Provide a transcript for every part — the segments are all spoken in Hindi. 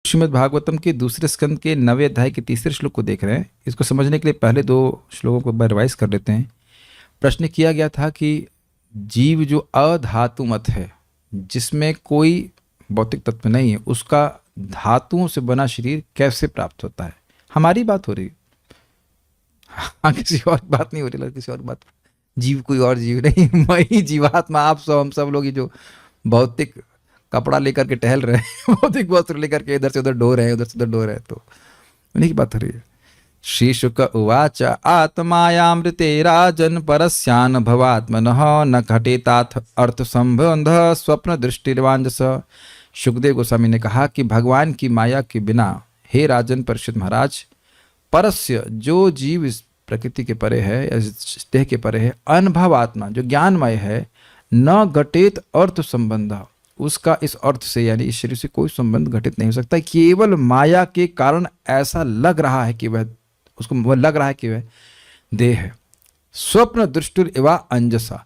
श्रीमद् भागवतम के दूसरे स्कंद के 9वें अध्याय के तीसरे श्लोक को देख रहे हैं। इसको समझने के लिए पहले दो श्लोकों को रिवाइज कर लेते हैं। प्रश्न किया गया था कि जीव जो अधातुमत है, जिसमें कोई भौतिक तत्व नहीं है, उसका धातुओं से बना शरीर कैसे प्राप्त होता है। हमारी बात हो रही है, हाँ, किसी और बात नहीं हो रही, किसी और बात। जीव कोई और जीव नहीं, मैं ही जीवात्मा, आप सब, हम सब लोग ही जो भौतिक कपड़ा लेकर के टहल रहे हैं, भौतिक वस्त्र लेकर के इधर से उधर डो रहे हैं, उधर से उधर डो रहे हैं, तो उन्हीं की बात हो रही है। श्री शुक उवाच आत्मायामृते राजन परस्यानुभवात्मनः न घटेताथ अर्थ संबंध स्वप्न दृष्टिर्वांजस। सुखदेव गोस्वामी ने कहा कि भगवान की माया के बिना, हे राजन परीक्षित महाराज, परस्य जो जीव इस प्रकृति के परे है या इस देह के परे है, अनुभव आत्मा जो ज्ञानमय है, न घटेत अर्थ संबंध, उसका इस अर्थ से यानी इस शरीर से कोई संबंध घटित नहीं हो सकता। केवल माया के कारण ऐसा लग रहा है कि वह, उसको वह लग रहा है कि वह देह है। स्वप्न दृष्टि एवं अंजसा,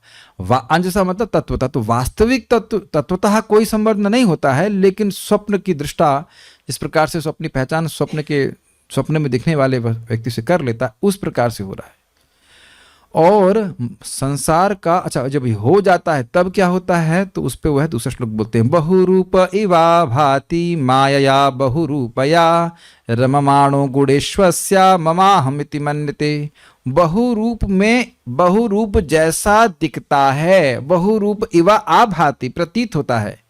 अंजसा मतलब तत्वतः, तो वास्तविक तत्वतः कोई संबंध नहीं होता है, लेकिन स्वप्न की दृष्टा जिस प्रकार से अपनी पहचान स्वप्न में दिखने वाले व्यक्ति से कर लेता है, उस प्रकार से हो रहा है। और संसार का, अच्छा, जब हो जाता है तब क्या होता है, तो उस पे वह दूसरा श्लोक बोलते हैं, बहुरूप इवा भाति मायया बहुरूपया रममाणो गुणेश्वस्या ममाहमिति मन्यते। बहुरूप में बहुरूप जैसा दिखता है, बहुरूप इवा आभाति प्रतीत होता है,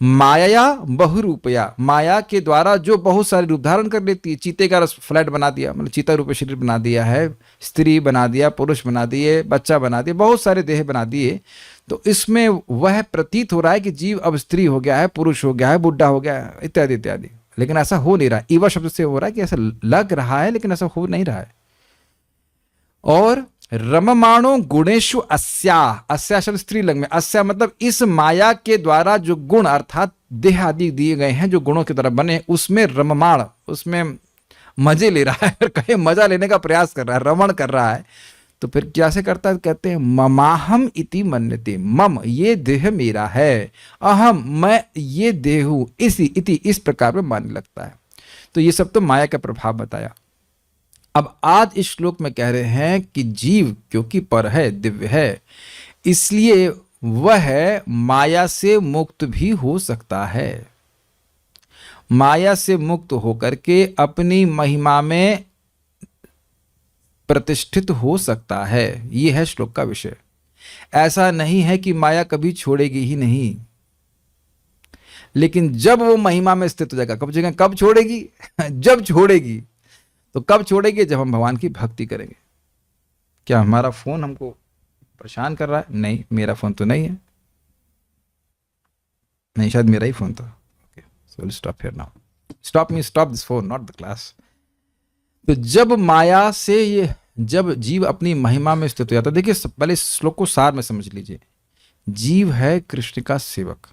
माया बहुरूपया, माया के द्वारा जो बहुत सारे रूप धारण कर लेती है। चीते का फ्लैट बना दिया, मतलब चीता रूप शरीर बना दिया है, स्त्री बना दिया, पुरुष बना दिए, बच्चा बना दिया, बहुत सारे देह बना दिए। तो इसमें वह प्रतीत हो रहा है कि जीव अब स्त्री हो गया है, पुरुष हो गया है, बुढ़ा हो गया है, इत्यादि इत्यादि, लेकिन ऐसा हो नहीं रहा। ईवा शब्द से हो रहा है कि ऐसा लग रहा है, लेकिन ऐसा हो नहीं रहा है। और रममाणो गुणेशु अस्या, अस्या शब्द स्त्रीलिंग में, अस्या मतलब इस माया के द्वारा जो गुण अर्थात देह आदि दिए गए हैं, जो गुणों की तरह बने, उसमें रममाण, उसमें मजे ले रहा है, कहे मजा लेने का प्रयास कर रहा है, रमण कर रहा है। तो फिर क्या से करता है, कहते हैं ममाहम इति मन्यते, मम ये देह मेरा है, अहम मैं ये देह हूं, इसी इति इस प्रकार में मानने लगता है। तो ये सब तो माया का प्रभाव बताया। अब आज इस श्लोक में कह रहे हैं कि जीव क्योंकि पर है, दिव्य है, इसलिए वह माया से मुक्त भी हो सकता है। माया से मुक्त होकर के अपनी महिमा में प्रतिष्ठित हो सकता है। यह है श्लोक का विषय। ऐसा नहीं है कि माया कभी छोड़ेगी ही नहीं, लेकिन जब वो महिमा में स्थित हो जाएगा, कब छोड़ेगी जब छोड़ेगी, तो कब छोड़ेंगे, जब हम भगवान की भक्ति करेंगे। क्या हमारा फोन हमको परेशान कर रहा है? नहीं, मेरा फोन तो नहीं है, नहीं, शायद मेरा ही फोन था। Okay, so will stop here now. Stop me, stop this phone, not the class. तो जब माया से ये, जब जीव अपनी महिमा में स्थित हो जाता है, देखिए पहले इस श्लोक को सार में समझ लीजिए। जीव है कृष्ण का सेवक।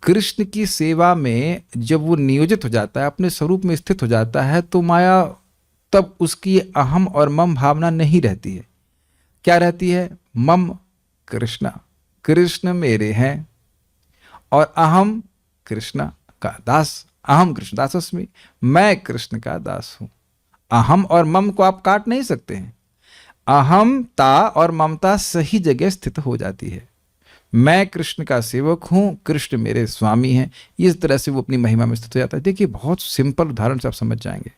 कृष्ण की सेवा में जब वो नियोजित हो जाता है, अपने स्वरूप में स्थित हो जाता है, तो माया, तब उसकी अहम और मम भावना नहीं रहती है। क्या रहती है? मम कृष्णा, कृष्ण मेरे हैं, और अहम कृष्ण का दास, अहम कृष्ण दासस्मि, मैं कृष्ण का दास हूं। अहम और मम को आप काट नहीं सकते हैं। अहमता और ममता सही जगह स्थित हो जाती है। मैं कृष्ण का सेवक हूं, कृष्ण मेरे स्वामी हैं, इस तरह से वो अपनी महिमा में स्थित हो जाता है। देखिए बहुत सिंपल उदाहरण से आप समझ जाएंगे।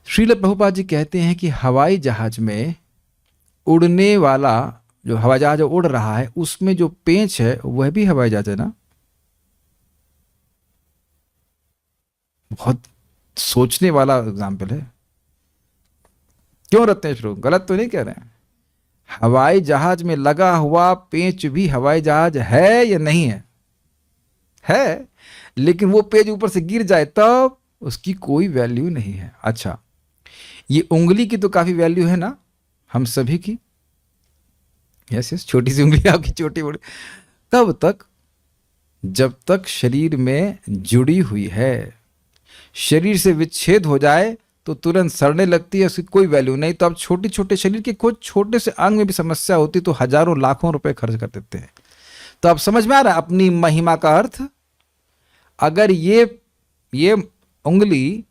श्रील प्रभुपाद जी कहते हैं कि हवाई जहाज में उड़ने वाला, जो हवाई जहाज उड़ रहा है, उसमें जो पेंच है वह भी हवाई जहाज है ना। बहुत सोचने वाला एग्जाम्पल है। क्यों रत्नेश लोग गलत तो नहीं कह रहे हैं? हवाई जहाज में लगा हुआ पेंच भी हवाई जहाज है या नहीं है? है, लेकिन वो पेंच ऊपर से गिर जाए तब उसकी कोई वैल्यू नहीं है। अच्छा, ये उंगली की तो काफी वैल्यू है ना हम सभी की। यस, छोटी सी उंगली आपकी छोटी बड़ी, तब तक जब तक शरीर में जुड़ी हुई है। शरीर से विच्छेद हो जाए तो तुरंत सड़ने लगती है, उसकी कोई वैल्यू नहीं। तो अब छोटे छोटे शरीर के कुछ छोटे से अंग में भी समस्या होती तो हजारों लाखों रुपए खर्च कर देते हैं। तो अब समझ में आ रहा है अपनी महिमा का अर्थ। अगर ये उंगली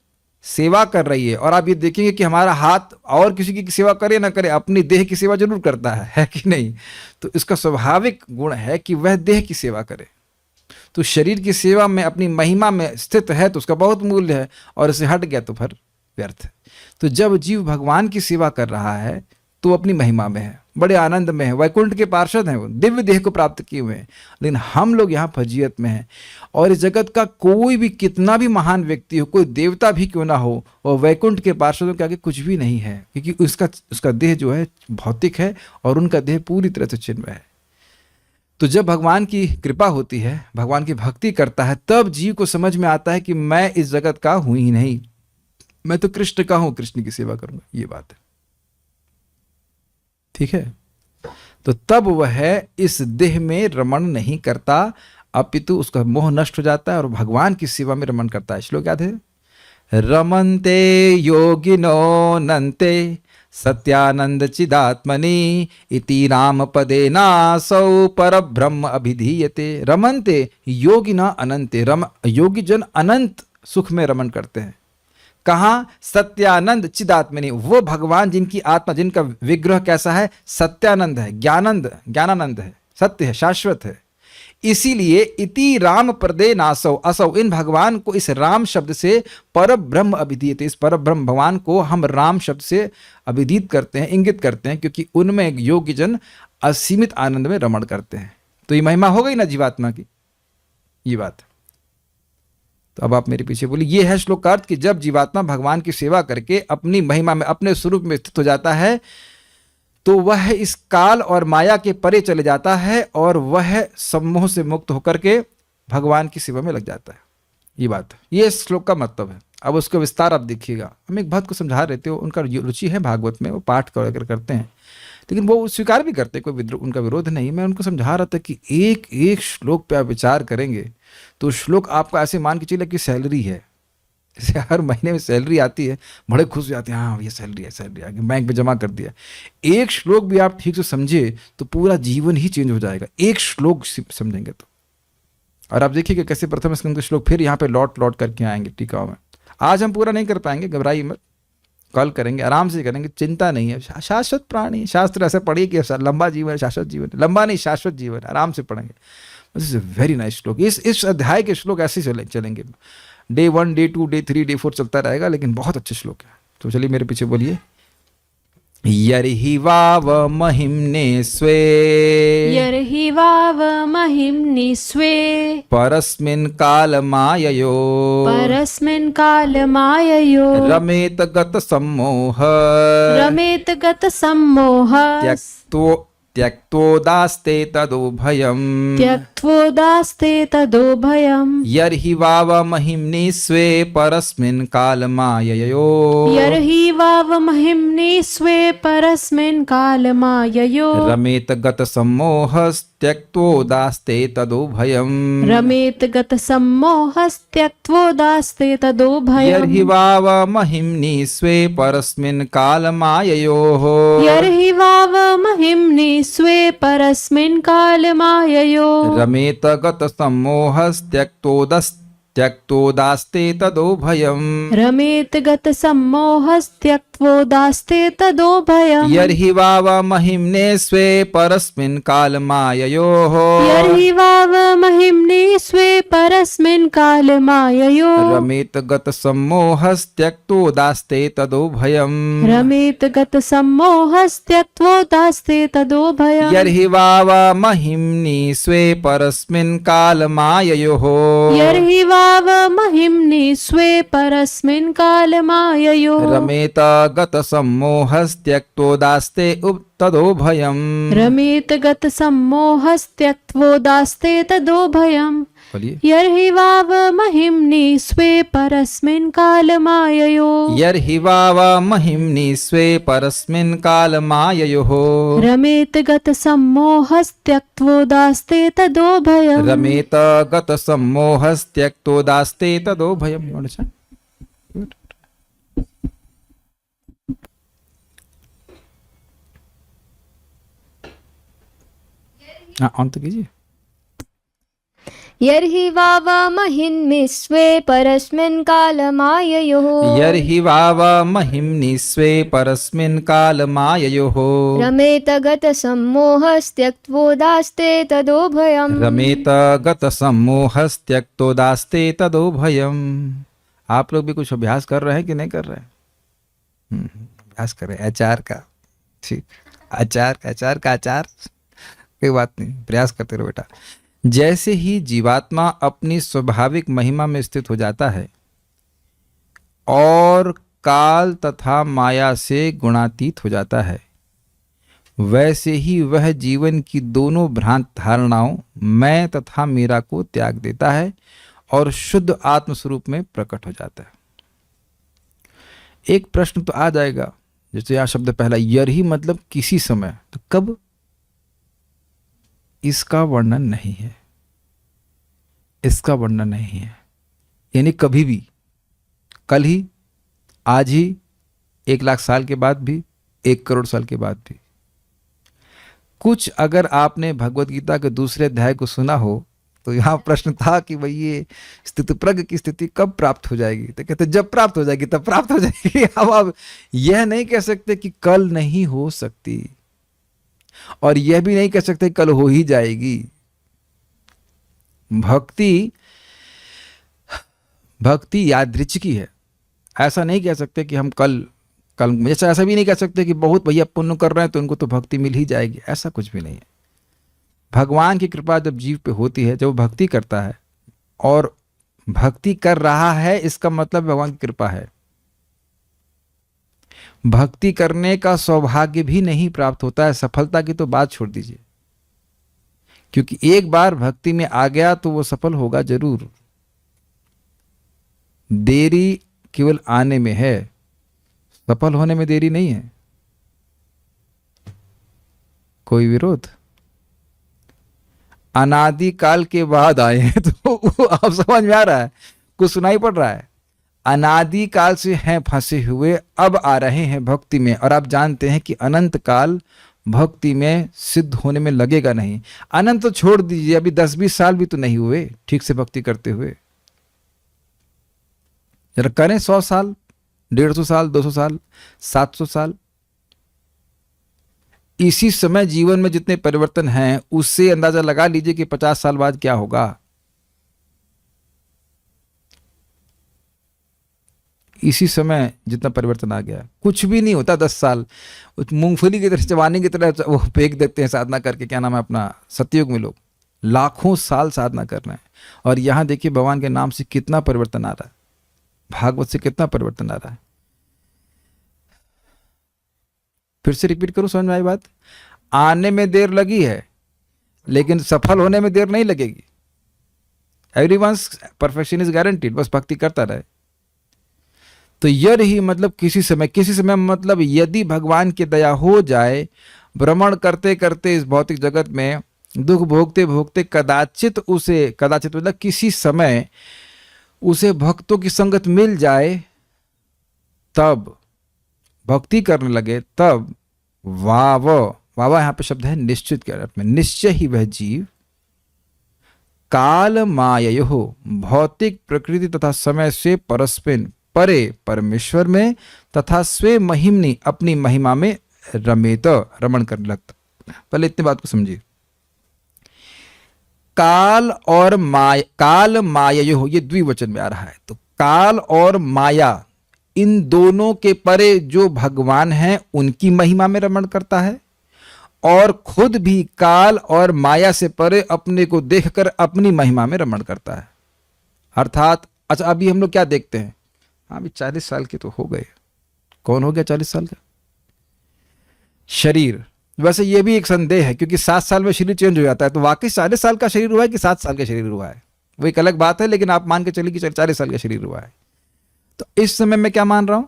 सेवा कर रही है, और आप ये देखेंगे कि हमारा हाथ और किसी की सेवा करे ना करे, अपनी देह की सेवा जरूर करता है कि नहीं? तो इसका स्वाभाविक गुण है कि वह देह की सेवा करे। तो शरीर की सेवा में अपनी महिमा में स्थित है तो उसका बहुत मूल्य है, और इसे हट गया तो फिर व्यर्थ है। तो जब जीव भगवान की सेवा कर रहा है तो अपनी महिमा में है, बड़े आनंद में है, वैकुंठ के पार्षद हैं, वो दिव्य देह को प्राप्त किए हुए हैं। लेकिन हम लोग यहाँ फजीयत में हैं, और इस जगत का कोई भी कितना भी महान व्यक्ति हो, कोई देवता भी क्यों ना हो, और वैकुंठ के पार्षदों के आगे कुछ भी नहीं है, क्योंकि उसका देह जो है भौतिक है और उनका देह पूरी तरह से चिन्मय है। तो जब भगवान की कृपा होती है, भगवान की भक्ति करता है, तब जीव को समझ में आता है कि मैं इस जगत का हूं ही नहीं, मैं तो कृष्ण का हूं, कृष्ण की सेवा करूंगा, ये बात है। ठीक है? तो तब वह इस देह में रमण नहीं करता, अपितु उसका मोह नष्ट हो जाता है और भगवान की सेवा में रमण करता है। श्लोक याद है? रमन्ते योगिनो नन्ते सत्यानंद चिदात्मनि इति राम पदे नासौ परब्रह्म अभिधीयते। रमन्ते योगिना अनंते, योगी जन अनंत सुख में रमन करते हैं। कहाँ? सत्यानंद चिदात्मनि, वो भगवान जिनकी आत्मा, जिनका विग्रह कैसा है? सत्यानंद है, ज्ञानानंद है, सत्य है, शाश्वत है। इसीलिए इति राम प्रदे नासौ असौ, इन भगवान को इस राम शब्द से पर ब्रह्म अभिधीयते, इस पर ब्रह्म भगवान को हम राम शब्द से अभिधीत करते हैं, इंगित करते हैं, क्योंकि उनमें योग्य जन असीमित आनंद में रमण करते हैं। तो ये महिमा हो गई ना जीवात्मा की, ये बात। तो अब आप मेरे पीछे बोलिए, ये है श्लोक का अर्थ कि जब जीवात्मा भगवान की सेवा करके अपनी महिमा में, अपने स्वरूप में स्थित हो जाता है, तो वह इस काल और माया के परे चले जाता है और वह सम्मोह से मुक्त होकर के भगवान की सेवा में लग जाता है। ये बात, ये श्लोक का मतलब है। अब उसका विस्तार आप देखिएगा। हम एक भक्त को समझा रहे थे, उनका रुचि है भागवत में, वो पाठ करते हैं, लेकिन वो स्वीकार भी करते, कोई उनका विरोध नहीं। मैं उनको समझा रहा था कि एक एक श्लोक पे आप विचार करेंगे तो श्लोक आपको ऐसे मान के चलिए कि सैलरी है, जैसे हर महीने में सैलरी आती है, बड़े खुश हो जाते हैं, हाँ ये सैलरी है, सैलरी आ गई, बैंक में जमा कर दिया। एक श्लोक भी आप ठीक से समझे तो पूरा जीवन ही चेंज हो जाएगा, एक श्लोक समझेंगे तो। और आप देखिएगा कैसे प्रथम स्कंद के श्लोक फिर यहाँ पे लौट लौट करके आएंगे टीकाओं में। आज हम पूरा नहीं कर पाएंगे, घबराइए मत, कल करेंगे, आराम से करेंगे, चिंता नहीं है। शाश्वत प्राणी, शास्त्र ऐसे पढ़िए कि लंबा जीवन, शाश्वत जीवन, लंबा नहीं शाश्वत जीवन, आराम से पढ़ेंगे। This is a very nice श्लोक। इस अध्याय के श्लोक ऐसे चलेंगे, डे 1, डे 2, डे 3, डे 4 चलता रहेगा, लेकिन बहुत अच्छे श्लोक है। तो चलिए मेरे पीछे बोलिए। यर्हि वाव महिम्ने स्वे, यर्हि वाव महिम्नि स्वे, परस्मिन् कालमाययो, परस्मिन् कालमाययो, रमेत गत सम्मोह, रमेत गत सम्मोह, त्यक्तोदास्ते तदोभयम्, त्यक्त्वोदास्ते तदोभयम्। यर्हि वाव महिम्नि स्वे परस्मिन् कालमाययो, यर्हि वाव महिम्नि स्वे परस्मिन् कालमाययो, रमेत गत सम्मोहस्त्यक्तोदास्ते तदोभयम्, रमेत गत सम्मोहस्त्यक्त्वोदास्ते तदोभयम्। यर्हि वाव महिम्नि स्वे परस्मिन् कालमाययोः, यर्हि वाव महिम्नि स्वे परस्मिन् कालमाययो, रमेत गत सम्मोहस्त्यक्तोदास्ते तदोभयम्, रमेत गत सम्मोहस्त्यक्त्वोदास्ते तदोभयम्। यर्हि वाव महिम्ने स्वे परस्मिन् कालमाययोः, यर्हि वाव महिम्नि स्वे परस्मिन् कालमाययो, रमेत गत सम्मोहस्त्यक्तोदास्ते तदोभयम्, रमेत गत सम्मोहस्त्यक्त्वोदास्ते तदोभयम्। यर्हि वाव महिम्नि स्वे परस्मिन् कालमाययोः, यर्हि वाव महिम्नि स्वे परस्मिन् कालमाययो, रमेत गत सम्मोहस्त्यक्तोदास्ते तदोभयम्। रमेत गत सम्मोहस्त्यक्त्वोदास्ते तदोभयम्। बोलिए। यर्हि वाव महिम्नि स्वे परस्मिन् कालमाययो, यर्हि वाव महिम्नि स्वे परस्मिन् कालमाययोः, रमेत गत सम्मोहस्त्यक्त्वोदास्ते तदोभयम्। रमेत गत सम्मोहस्त्यक्तोदास्ते तदोभयम्। You understand? Good. हाँ, ऑन तो कीजिए। यर्हि वावमहिन्मि स्वे परस्मिन् कालमाययोः यर्हि वाव महिम्नि स्वे परस्मिन् कालमाययोः रमेत गतसम्मोहस्त्यक्त्वोदास्ते तदोभयम् रमेत गतसम्मोहस्त्यक्तोदास्ते तदोभयम्। आप लोग भी कुछ अभ्यास कर रहे हैं कि नहीं कर रहे हैं? अभ्यास कर रहे हैं आचार का। ठीक, आचार का आचार, कोई बात नहीं, प्रयास करते रहो बेटा। जैसे ही जीवात्मा अपनी स्वाभाविक महिमा में स्थित हो जाता है और काल तथा माया से गुणातीत हो जाता है, वैसे ही वह जीवन की दोनों भ्रांत धारणाओं मैं तथा मेरा को त्याग देता है और शुद्ध आत्मस्वरूप में प्रकट हो जाता है। एक प्रश्न तो आ जाएगा, जैसे यहाँ शब्द पहला यर्हि मतलब किसी समय, तो कब? इसका वर्णन नहीं है, इसका वर्णन नहीं है। यानी कभी भी, कल ही, आज ही, 1,00,000 साल के बाद भी, 1 करोड़ साल के बाद भी। कुछ अगर आपने भगवत गीता के दूसरे अध्याय को सुना हो तो यहाँ प्रश्न था कि भाई ये स्थिति प्रज्ञ की स्थिति कब प्राप्त हो जाएगी? तो कहते जब प्राप्त हो जाएगी तब प्राप्त हो जाएगी। अब आप यह नहीं कह सकते कि कल नहीं हो सकती, और यह भी नहीं कह सकते कल हो ही जाएगी। भक्ति यादृच्छिकी है। ऐसा नहीं कह सकते कि हम कल जैसे ऐसा भी नहीं कह सकते कि बहुत भैया पुण्य कर रहे हैं तो उनको तो भक्ति मिल ही जाएगी, ऐसा कुछ भी नहीं है। भगवान की कृपा जब जीव पे होती है, जब वो भक्ति करता है, और भक्ति कर रहा है इसका मतलब भगवान की कृपा है। भक्ति करने का सौभाग्य भी नहीं प्राप्त होता है, सफलता की तो बात छोड़ दीजिए, क्योंकि एक बार भक्ति में आ गया तो वो सफल होगा जरूर। देरी केवल आने में है, सफल होने में देरी नहीं है। कोई विरोध? अनादि काल के बाद आए हैं तो आप समझ में आ रहा है, कुछ सुनाई पड़ रहा है। अनादि काल से हैं फंसे हुए, अब आ रहे हैं भक्ति में, और आप जानते हैं कि अनंत काल भक्ति में सिद्ध होने में लगेगा नहीं। अनंत तो छोड़ दीजिए, अभी 10-20 साल भी तो नहीं हुए ठीक से भक्ति करते हुए। जरा करें 100 साल, 150 साल, 200 साल, 700 साल। इसी समय जीवन में जितने परिवर्तन हैं उससे अंदाजा लगा लीजिए कि 50 साल बाद क्या होगा। इसी समय जितना परिवर्तन आ गया, कुछ भी नहीं होता 10 साल। मूंगफली की तरह, चबाने की तरह वो फेंक देते हैं साधना करके, क्या नाम है अपना, सतयुग में लोग लाखों साल साधना कर रहे हैं, और यहां देखिए भगवान के नाम से कितना परिवर्तन आ रहा है, भागवत से कितना परिवर्तन आ रहा है। फिर से रिपीट करूं, समझ में आई बात? आने में देर लगी है लेकिन सफल होने में देर नहीं लगेगी। एवरीवन्स परफेक्शन इज गारंटीड, बस भक्ति करता रहे। तो यर्हि मतलब किसी समय मतलब यदि भगवान की दया हो जाए, भ्रमण करते करते इस भौतिक जगत में दुख भोगते भोगते कदाचित मतलब किसी समय उसे भक्तों की संगत मिल जाए, तब भक्ति करने लगे, तब वाव यहां पे शब्द है निश्चित के अर्थ में। निश्चय ही वह जीव काल माययो, भौतिक प्रकृति तथा समय से परस्पिन, परे परमेश्वर में, तथा स्वे महिमनी, अपनी महिमा में रमेत, रमण करने लगता। पहले इतनी बात को समझिए। काल माययो, ये द्विवचन में आ रहा है, तो काल और माया, इन दोनों के परे जो भगवान हैं उनकी महिमा में रमण करता है, और खुद भी काल और माया से परे अपने को देखकर अपनी महिमा में रमण करता है। अर्थात अच्छा, अभी हम लोग क्या देखते हैं, अभी 40 साल के तो हो गए। कौन हो गया 40 साल का? शरीर। वैसे ये भी एक संदेह है, क्योंकि 7 साल में शरीर चेंज हो जाता है, तो वाकई 40 साल का शरीर हुआ है कि 7 साल का शरीर हुआ है, वो एक अलग बात है, लेकिन आप मान के चलिए कि 40 साल का शरीर हुआ है। तो इस समय मैं क्या मान रहा हूं,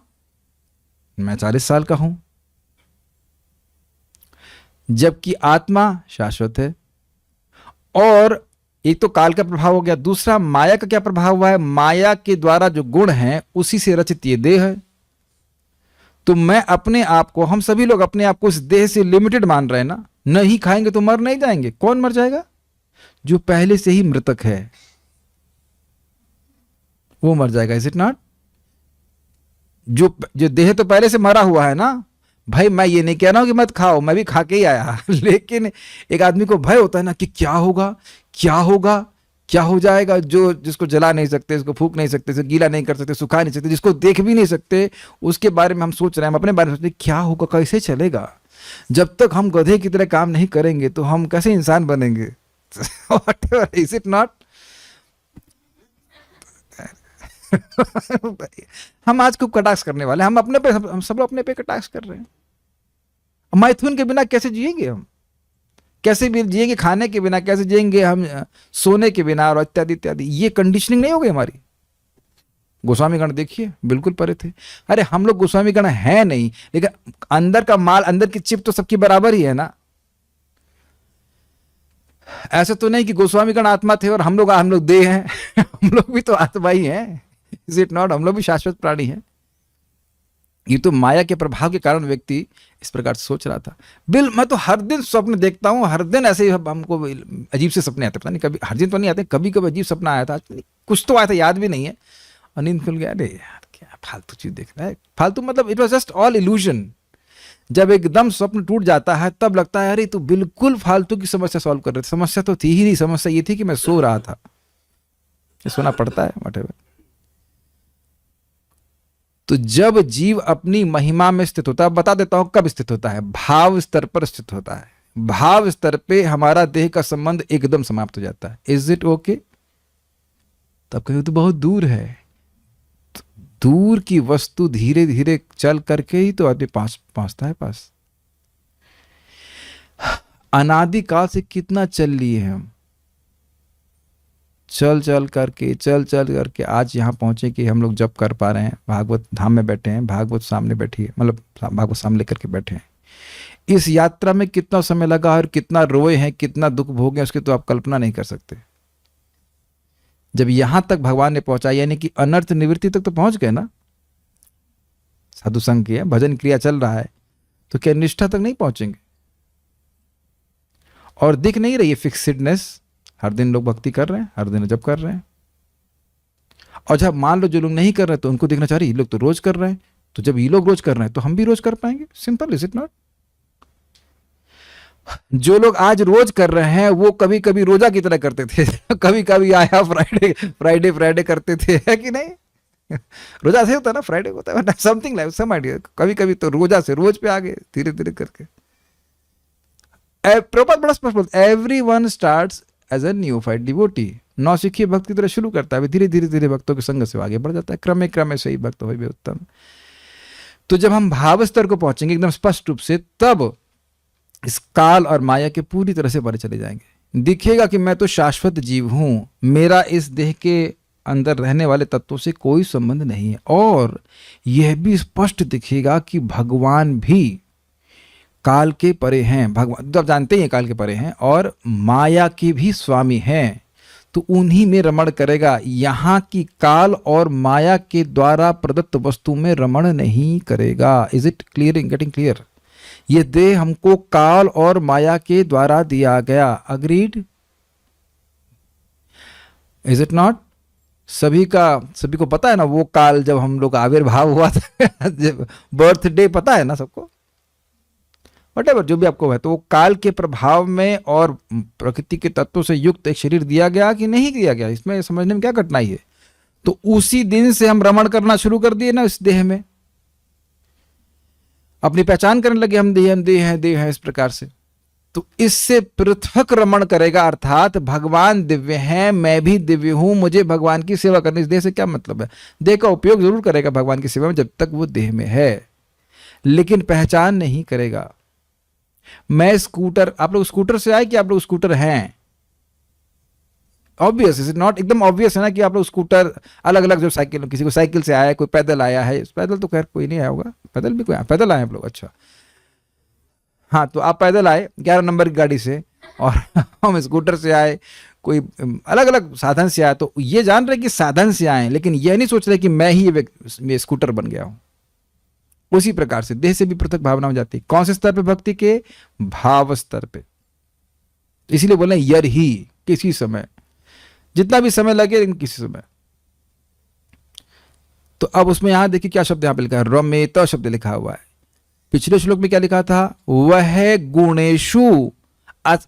मैं 40 साल का हूं, जबकि आत्मा शाश्वत है। और एक तो काल का प्रभाव हो गया, दूसरा माया का क्या प्रभाव हुआ है, माया के द्वारा जो गुण हैं उसी से रचित ये देह है। तो मैं अपने आप को, हम सभी लोग अपने आप को इस देह से लिमिटेड मान रहे हैं ना। नहीं खाएंगे तो मर नहीं जाएंगे। कौन मर जाएगा? जो पहले से ही मृतक है वो मर जाएगा, इज इट नॉट? जो जो देह तो पहले से मरा हुआ है ना भाई। मैं ये नहीं कह रहा हूं कि मत खाओ, मैं भी खा के ही आया लेकिन एक आदमी को भय होता है ना कि क्या होगा, क्या होगा, क्या हो जाएगा। जो जिसको जला नहीं सकते, जिसको फूक नहीं सकते, जिसको गीला नहीं कर सकते, सुखा नहीं सकते, जिसको देख भी नहीं सकते, उसके बारे में हम सोच रहे हैं, हम अपने बारे में सोच रहे हैं क्या होगा, कैसे चलेगा। जब तक हम गधे की तरह काम नहीं करेंगे तो हम कैसे इंसान बनेंगे? Whatever, is it not? हम आज खूब कटाक्ष करने वाले, हम अपने पे, हम सब लोग अपने पे कटाक्ष कर रहे हैं। मैथुन के बिना कैसे जिएंगे हम? कैसे भी जिएंगे खाने के बिना? कैसे जिएंगे हम सोने के बिना? और इत्यादि इत्यादि। ये कंडीशनिंग नहीं हो गई हमारी। गोस्वामी गण देखिए बिल्कुल परे थे। अरे हम लोग गोस्वामी गण है नहीं, लेकिन अंदर का माल, अंदर की चिप तो सबकी बराबर ही है ना। ऐसा तो नहीं कि गोस्वामी गण आत्मा थे और हम लोग देह हैं हम लोग भी तो आत्मा ही हैं, इज इट नॉट? हम लोग भी शाश्वत प्राणी हैं। ये तो माया के प्रभाव के कारण व्यक्ति इस प्रकार से सोच रहा था। मैं तो हर दिन स्वप्न देखता हूँ, हर दिन ऐसे ही हमको अजीब से सपने आते, पता नहीं कभी हर दिन तो नहीं आते, कभी कभी अजीब सपना आया था, कुछ तो आया था याद भी नहीं है, और नींद खुल गया। अरे यार क्या फालतू चीज देख रहा है, फालतू मतलब it was just all illusion. जब एकदम स्वप्न टूट जाता है तब लगता है अरे तो बिल्कुल फालतू की समस्या सॉल्व कर रहे थे। समस्या तो थी ही नहीं, समस्या ये थी कि मैं सो रहा था। सोना पड़ता है whatever। तो जब जीव अपनी महिमा में स्थित होता है, बता देता हूं कब स्थित होता है, भाव स्तर पर स्थित होता है। भाव स्तर पे हमारा देह का संबंध एकदम समाप्त हो जाता है। Is it okay? तब कहीं तो बहुत दूर है। दूर की वस्तु धीरे धीरे चल करके ही तो आदमी पहुंचता है पास। अनादिकाल से कितना चल लिए हम, चल करके आज यहाँ पहुंचे कि हम लोग जप कर पा रहे हैं, भागवत धाम में बैठे हैं, भागवत सामने बैठी है, मतलब भागवत सामने लेकर के बैठे हैं। इस यात्रा में कितना समय लगा और कितना रोए हैं, कितना दुख भोगे, उसकी तो आप कल्पना नहीं कर सकते। जब यहां तक भगवान ने पहुंचा, यानी कि अनर्थ निवृत्ति तक तो पहुंच गए ना। साधु संग किया, भजन क्रिया चल रहा है, तो क्या निष्ठा तक नहीं पहुंचेंगे? और दिख नहीं रही है फिक्सिडनेस। हर दिन लोग भक्ति कर रहे हैं, हर दिन जप कर रहे हैं, और जब मान लो जो लोग नहीं कर रहे तो उनको देखना चाह रही, ये लोग तो रोज कर रहे हैं, तो जब ये लोग रोज कर रहे हैं तो हम भी रोज कर पाएंगे। Simple, is it not? जो लोग आज रोज कर रहे हैं वो कभी कभी रोजा की तरह करते थे कभी कभी आया फ्राइडे करते थे, है कि नहीं? रोजा से होता है ना, फ्राइडे होता है, समथिंग लाइक सम आइडिया। कभी कभी तो रोजा से रोज पे आ गए धीरे धीरे करके। प्रभुपाद बड़ा स्पष्ट बोलते, everyone starts as a neophyte devotee. नौसिखिए भक्त की तरह शुरू करता है, धीरे धीरे भक्तों के संग से आगे बढ़ जाता है, क्रमे से ही भक्त हो भी उत्तम। तो जब हम भाव स्तर को पहुंचेंगे एकदम स्पष्ट रूप से, तब इस काल और माया के पूरी तरह से परे चले जाएंगे। दिखेगा कि मैं तो शाश्वत जीव हूं, मेरा इस देह के अंदर रहने वाले तत्वों से कोई संबंध नहीं है। और यह भी स्पष्ट दिखेगा कि भगवान भी काल के परे हैं। भगवान तो आप जानते हैं काल के परे हैं, और माया के भी स्वामी हैं, तो उन्हीं में रमण करेगा। यहाँ की काल और माया के द्वारा प्रदत्त वस्तु में रमण नहीं करेगा। Is it clear? Getting clear? ये देह हमको काल और माया के द्वारा दिया गया। अग्रीड? Is it not? सभी को पता है ना वो काल जब हम लोग आविर्भाव हुआ था बर्थडे पता है ना सबको, वटेवर जो भी आपको है। तो वो काल के प्रभाव में और प्रकृति के तत्वों से युक्त एक शरीर दिया गया कि नहीं दिया गया, इसमें समझने में क्या कठिनाई है? तो उसी दिन से हम रमण करना शुरू कर दिए ना इस देह में, अपनी पहचान करने लगे, हम देह हैं इस प्रकार से। तो इससे पृथक रमण करेगा, अर्थात भगवान दिव्य हैं, मैं भी दिव्य हूं, मुझे भगवान की सेवा करने। इस देह से क्या मतलब है? देह का उपयोग जरूर करेगा भगवान की सेवा में जब तक वो देह में है, लेकिन पहचान नहीं करेगा। मैं स्कूटर, आप लोग स्कूटर से आए कि आप लोग स्कूटर हैं? Obvious, is not? एकदम ऑब्वियस है ना कि आप लोग स्कूटर अलग अलग, जो साइकिल, किसी को साइकिल से आया है, कोई पैदल आया है। पैदल तो खैर कोई नहीं आया होगा, पैदल भी कोई, पैदल आए आप लोग? अच्छा हाँ, तो आप पैदल आए 11 नंबर की गाड़ी से, और हम स्कूटर से आए, कोई अलग अलग साधन से आए। तो ये जान रहे कि साधन से आए, लेकिन यह नहीं सोच रहे कि मैं ही ये स्कूटर बन गया हूं। उसी प्रकार से देह से भी पृथक भावना हो जाती है। कौन से स्तर पे? भक्ति के भाव स्तर पे। इसीलिए बोले यर ही, किसी समय, जितना भी समय लगे, लेकिन किसी समय। तो अब उसमें यहां देखिए क्या शब्द यहां पे लिखा है, रमेत शब्द लिखा हुआ है। पिछले श्लोक में क्या लिखा था, वह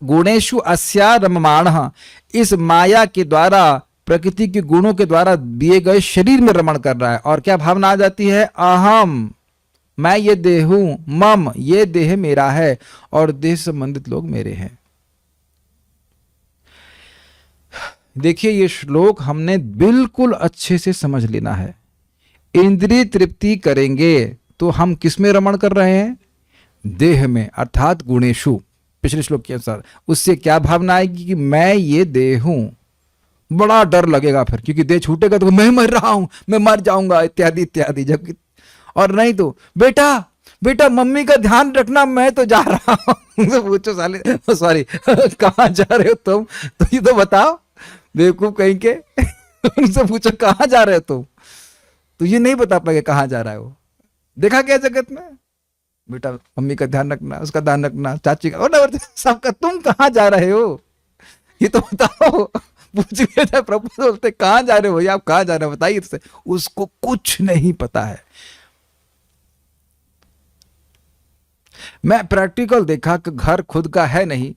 गुणेशु अस्या रममाणः, इस माया के द्वारा, प्रकृति के गुणों के द्वारा दिए गए शरीर में रमण कर रहा है। और क्या भावना आ जाती है, अहम, मैं ये देह हूं, मम, ये देह मेरा है, और देह संबंधित लोग मेरे हैं। देखिए ये श्लोक हमने बिल्कुल अच्छे से समझ लेना है। इंद्रिय तृप्ति करेंगे तो हम किस में रमण कर रहे हैं, देह में, अर्थात गुणेशु, पिछले श्लोक के अनुसार। उससे क्या भावना आएगी कि मैं ये देह हूं, बड़ा डर लगेगा फिर, क्योंकि देह छूटेगा तो मैं मर रहा हूं, मैं मर जाऊंगा, इत्यादि इत्यादि। जबकि और नहीं तो बेटा बेटा मम्मी का ध्यान रखना, मैं तो जा रहा हूं। पूछो साले, सॉरी, कहाँ जा रहे हो तुम, तो ये तो बताओ, बेवकूफ कहीं के। उनसे पूछो कहाँ जा रहे हो तुम, तो ये नहीं बता पाएगा कहाँ जा रहा है वो। देखा क्या जगत में, बेटा मम्मी का ध्यान रखना, उसका ध्यान रखना, चाची का, और सबका, तुम कहाँ जा रहे हो ये तो बताओ। पूछ लिया जाए, प्रपोज बोलते कहाँ जा रहे हो भैया, आप कहाँ जा रहे हो बताइए। इससे उसको कुछ नहीं पता है। मैं प्रैक्टिकल देखा कि घर खुद का है नहीं,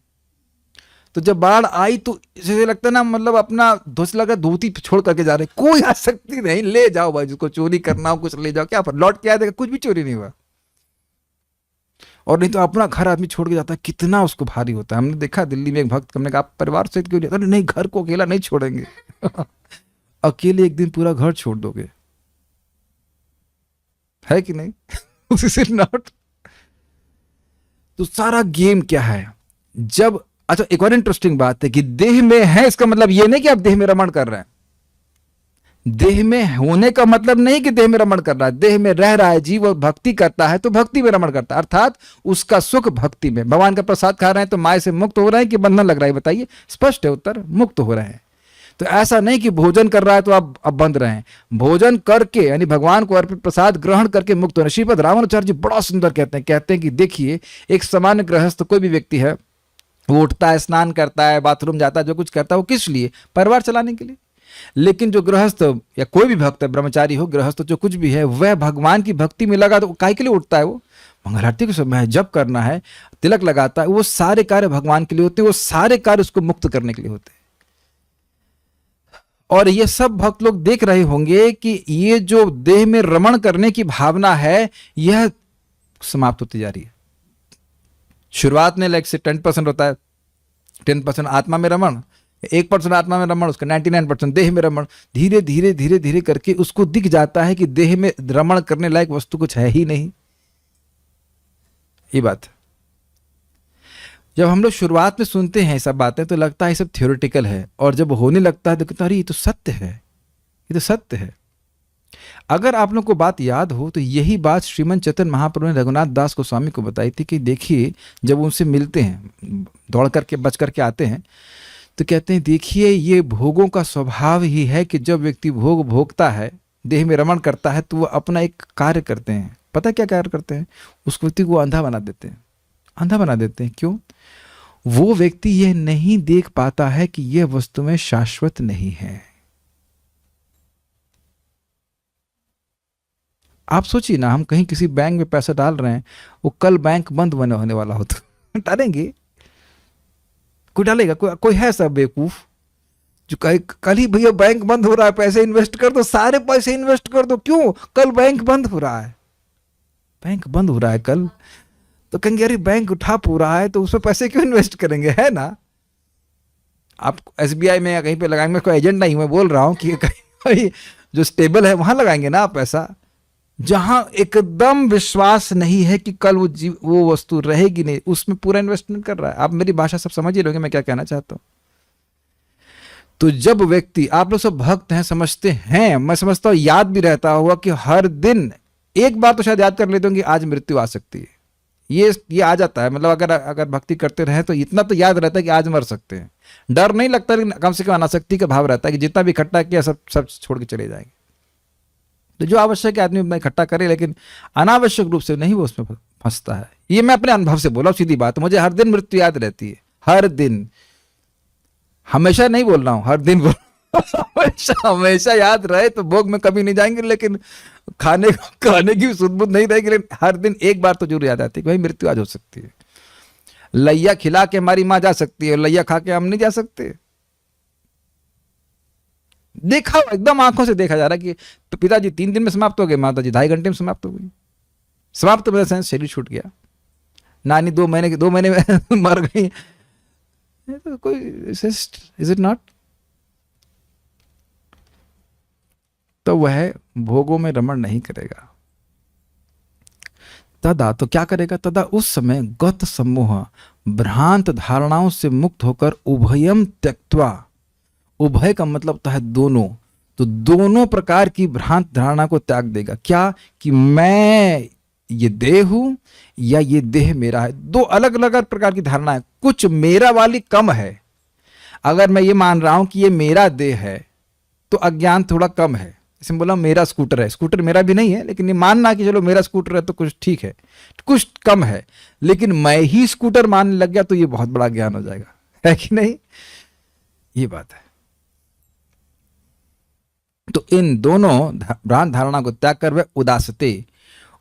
तो जब बाढ़ आई तो जैसे लगता है ना, मतलब अपना धोसला का धोती छोड़ करके जा रहे, कोई आसक्ति नहीं, ले जाओ भाई, जिसको चोरी करना हो कुछ ले जाओ, क्या पर लौट के आया देखा कुछ भी चोरी नहीं हुआ। और नहीं तो अपना घर आदमी छोड़ के जाता है, कितना उसको भारी होता है। हमने देखा दिल्ली में एक भक्त, हमने कहा परिवार सहित क्यों नहीं, नहीं घर को अकेला नहीं छोड़ेंगे। अकेले एक दिन पूरा घर छोड़ दोगे, है कि नहीं? नॉट। तो सारा गेम क्या है, जब, अच्छा एक और इंटरेस्टिंग बात है कि देह में है, इसका मतलब ये नहीं कि आप देह में रमण कर रहे हैं। देह में होने का मतलब नहीं कि देह में रमण कर रहा है, देह में रह रहा है जीव और भक्ति करता है तो भक्ति में रमण करता है, अर्थात उसका सुख भक्ति में। भगवान का प्रसाद खा रहे हैं तो माया से मुक्त हो रहे हैं कि बंधन लग रहा है, बताइए। स्पष्ट है उत्तर, मुक्त हो रहे हैं। तो ऐसा नहीं कि भोजन कर रहा है तो आप अब बंध रहे हैं, भोजन करके यानी भगवान को अर्पित प्रसाद ग्रहण करके मुक्त हो रहे हैं। श्रीपद रामानुचार्य जी बड़ा सुंदर कहते हैं कि देखिए एक सामान्य गृहस्थ कोई भी व्यक्ति है, वो उठता है, स्नान करता है, बाथरूम जाता है, जो कुछ करता है वो किस लिए, परिवार चलाने के लिए। लेकिन जो गृहस्थ या कोई भी भक्त है, ब्रह्मचारी हो, गृहस्थ, जो कुछ भी है, वह भगवान की भक्ति में लगा तो काहे के लिए उठता है, वो मंगल आरती के समय जप करना है, तिलक लगाता है, वो सारे कार्य भगवान के लिए होते हैं, वो सारे कार्य उसको मुक्त करने के लिए होते हैं। और ये सब भक्त लोग देख रहे होंगे कि ये जो देह में रमण करने की भावना है, यह समाप्त होती जा रही है। शुरुआत में लाइक से 10% होता है, 10% आत्मा में रमण, 1% आत्मा में रमण, उसका 99% देह में रमण। धीरे धीरे धीरे धीरे करके उसको दिख जाता है कि देह में रमण करने लायक वस्तु कुछ है ही नहीं। ये बात जब हम लोग शुरुआत में सुनते हैं सब बातें तो लगता है ये सब थियोरेटिकल है, और जब होने लगता है तो कहता है अरे ये तो सत्य है, ये तो सत्य है। अगर आप लोग को बात याद हो तो यही बात श्रीमन चैतन्य महाप्रभु ने रघुनाथ दास गोस्वामी को बताई थी कि देखिए जब उनसे मिलते हैं, दौड़ करके बच करके आते हैं, तो कहते हैं देखिए ये भोगों का स्वभाव ही है कि जब व्यक्ति भोग भोगता है, देह में रमण करता है, तो वो अपना एक कार्य करते हैं। पता क्या कार्य करते हैं, उस व्यक्ति को अंधा बना देते हैं। अंधा बना देते हैं क्यों? वो व्यक्ति यह नहीं देख पाता है कि यह वस्तु में शाश्वत नहीं है। आप सोचिए ना, हम कहीं किसी बैंक में पैसा डाल रहे हैं, वो कल बैंक बंद होने वाला हो तो डालेंगे? कोई डालेगा? कोई है सब बेवकूफ जो कहे कल ही भैया बैंक बंद हो रहा है, पैसे इन्वेस्ट कर दो, सारे पैसे इन्वेस्ट कर दो। क्यों? कल बैंक बंद हो रहा है, बैंक बंद हो रहा है कल। तो कहेंगे अरे बैंक उठा पूरा है तो उसमें पैसे क्यों इन्वेस्ट करेंगे, है ना? आप SBI में या कहीं पे लगाएंगे, कोई एजेंट नहीं, मैं बोल रहा हूं कि कहीं जो स्टेबल है वहां लगाएंगे ना आप पैसा, जहां एकदम विश्वास नहीं है कि कल वो वस्तु रहेगी नहीं, उसमें पूरा इन्वेस्टमेंट कर रहा है। आप मेरी भाषा सब समझ ही लोगे मैं क्या कहना चाहता हूं। तो जब व्यक्ति, आप लोग सब भक्त हैं, समझते हैं, मैं समझता हूं याद भी रहता होगा कि हर दिन एक बार तो शायद याद कर लेते हो कि आज मृत्यु आ सकती है। ये आ जाता है, मतलब अगर भक्ति करते रहे तो इतना तो याद रहता है कि आज मर सकते हैं। डर नहीं लगता, लेकिन कम से कम अनासक्ति का भाव रहता है कि जितना भी इकट्ठा किया सब छोड़ के चले जाएंगे। तो जो आवश्यक है आदमी इकट्ठा करे, लेकिन अनावश्यक रूप से नहीं वो उसमें फंसता है। ये मैं अपने अनुभव से बोला, सीधी बात। मुझे हर दिन मृत्यु याद रहती है, हर दिन हमेशा नहीं बोल रहा हूँ, हर दिन बोल हमेशा हमेशा याद रहे तो भोग में कभी नहीं जाएंगे, लेकिन खाने की सुध-बुध नहीं रहेगी, लेकिन हर दिन एक बार तो जरूर याद आती है कि भाई मृत्यु आज हो सकती है। लैया खिला के हमारी माँ जा सकती है, लैया खा के हम नहीं जा सकते। देखा एकदम आंखों से देखा जा रहा है कि तो पिताजी 3 दिन में समाप्त हो गए, माता जी 2.5 घंटे में समाप्त हो गई। समाप्त तो मेरा सेंस शरीर छूट गया, नानी 2 महीने में मर गई। तो कोई इज इट नॉट? तो वह भोगों में रमण नहीं करेगा। तदा तो क्या करेगा? तदा उस समय गत सम्मोह भ्रांत धारणाओं से मुक्त होकर उभयम त्यक्त्वा, उभय का मतलब होता है दोनों, तो दोनों प्रकार की भ्रांत धारणा को त्याग देगा। क्या? कि मैं ये देह हूं या ये देह मेरा है। दो अलग अलग प्रकार की धारणा है। कुछ मेरा वाली कम है। अगर मैं ये मान रहा हूं कि ये मेरा देह है तो अज्ञान थोड़ा कम है। जैसे बोला मेरा स्कूटर है, स्कूटर मेरा भी नहीं है, लेकिन ये मानना कि चलो मेरा स्कूटर है तो कुछ ठीक है, कुछ कम है। लेकिन मैं ही स्कूटर मानने लग गया तो ये बहुत बड़ा ज्ञान हो जाएगा, है कि नहीं? ये बात है। तो इन दोनों भ्रांत धारणा को त्याग कर वह उदासते,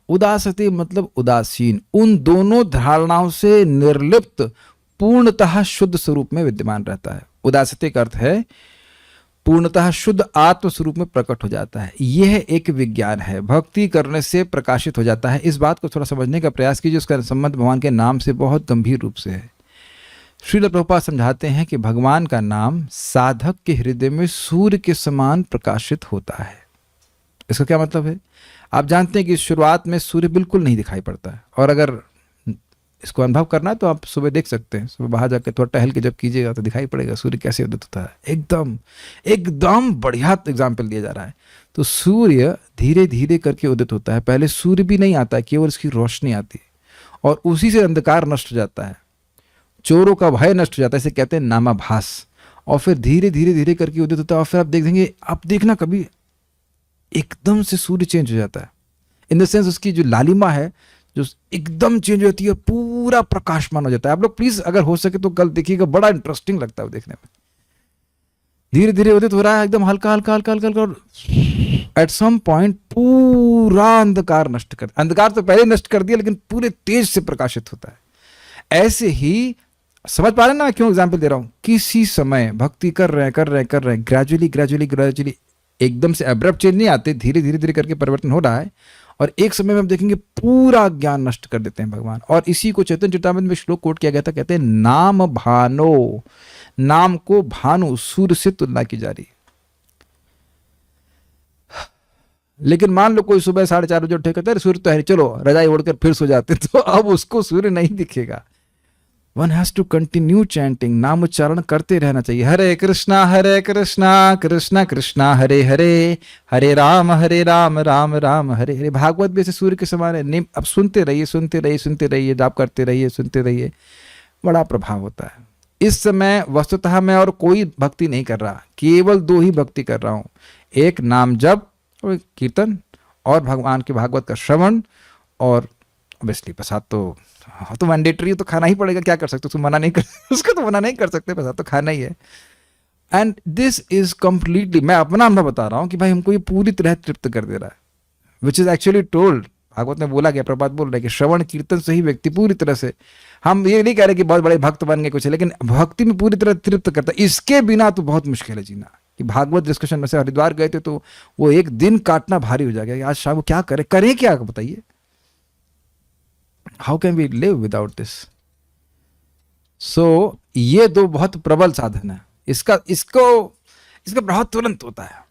उदासते मतलब उदासीन, उन दोनों धारणाओं से निर्लिप्त पूर्णतः शुद्ध स्वरूप में विद्यमान रहता है। उदासते का अर्थ है पूर्णतः शुद्ध आत्म स्वरूप में प्रकट हो जाता है। यह एक विज्ञान है, भक्ति करने से प्रकाशित हो जाता है। इस बात को थोड़ा समझने का प्रयास कीजिए। उसका संबंध भगवान के नाम से बहुत गंभीर रूप से है। श्रील प्रभुपाद समझाते हैं कि भगवान का नाम साधक के हृदय में सूर्य के समान प्रकाशित होता है। इसका क्या मतलब है? आप जानते हैं कि शुरुआत में सूर्य बिल्कुल नहीं दिखाई पड़ता है, और अगर इसको अनुभव करना है तो आप सुबह देख सकते हैं। सुबह बाहर जाकर थोड़ा टहल के जब कीजिएगा तो दिखाई पड़ेगा सूर्य कैसे उदित होता है। एकदम एकदम बढ़िया एग्जाम्पल दिया जा रहा है। तो सूर्य धीरे धीरे करके उदित होता है। पहले सूर्य भी नहीं आता है, केवल इसकी रोशनी आती है, और उसी से अंधकार नष्ट हो जाता है, चोरों का भय नष्ट हो जाता है। इसे कहते हैं नामाभास। और फिर धीरे धीरे धीरे करके उदित होता है, और फिर आप देखेंगे, आप देखना कभी एकदम से सूर्य चेंज हो जाता है। इन द सेंस उसकी जो लालिमा है जो एकदम चेंज होती है, पूरा प्रकाशमान हो जाता है। आप लोग प्लीज अगर हो सके तो कल देखिएगा, बड़ा इंटरेस्टिंग लगता है देखने में। धीरे धीरे उदित हो रहा है, एकदम हल्का हल्का हल्का हल्का हल्का, और एट सम पॉइंट पूरा अंधकार नष्ट कर, अंधकार तो पहले नष्ट कर दिया, लेकिन पूरे तेज से प्रकाशित होता है। ऐसे ही समझ पा रहे ना मैं क्यों एग्जाम्पल दे रहा हूं? किसी समय भक्ति कर रहे हैं, ग्रेजुअली एकदम से अब्रप्ट चेंज नहीं आते, धीरे धीरे करके परिवर्तन हो रहा है, और एक समय में हम देखेंगे पूरा ज्ञान नष्ट कर देते हैं भगवान। और इसी को चैतन्य चरितामृत में श्लोक कोट किया गया था, कहते हैं नाम भानो, नाम को भानु सूर्य से तुलना की जा रही। लेकिन मान लो कोई सुबह 4:30 बजे उठे, कहते हैं सूर्य तो है, चलो रजाई ओढ़कर फिर सो जाते, तो अब उसको सूर्य नहीं दिखेगा। One has to continue chanting, नाम उच्चारण करते रहना चाहिए। हरे कृष्णा कृष्णा कृष्णा हरे हरे, हरे राम राम राम हरे हरे। भागवत भी ऐसे सूर्य के समान है। अब सुनते रहिए, जाप करते रहिए, सुनते रहिए, बड़ा प्रभाव होता है। इस समय वस्तुतः मैं और कोई भक्ति नहीं कर रहा, केवल 2 ही भक्ति कर रहा हूं, एक नाम जप और कीर्तन, और भगवान के भागवत का श्रवण, और ऑब्वियसली प्रसाद तो मैंडेटरी, तो खाना ही पड़ेगा, क्या कर सकते, उसको मना नहीं कर सकते, प्रसाद तो खाना ही है। एंड दिस इज कंप्लीटली, मैं अपना अनुभव बता रहा हूं कि भाई हमको ये पूरी तरह तृप्त कर दे रहा है, which is actually told, Bhagavat में बोला गया, प्रभुपाद बोल रहे हैं कि श्रवण कीर्तन से ही व्यक्ति पूरी तरह से, हम ये नहीं कह रहे कि बहुत बड़े भक्त बन गए कुछ है, लेकिन भक्ति में पूरी तरह तृप्त करता है। इसके बिना तो बहुत मुश्किल है जीना। कि भागवत डिस्कशन में से हरिद्वार गए थे तो वो एक दिन काटना भारी हो जाएगा, आज शाम को क्या करें क्या बताइए, how can we live without this? So ये 2 बहुत प्रबल साधन है। इसका प्रभाव तुरंत होता है।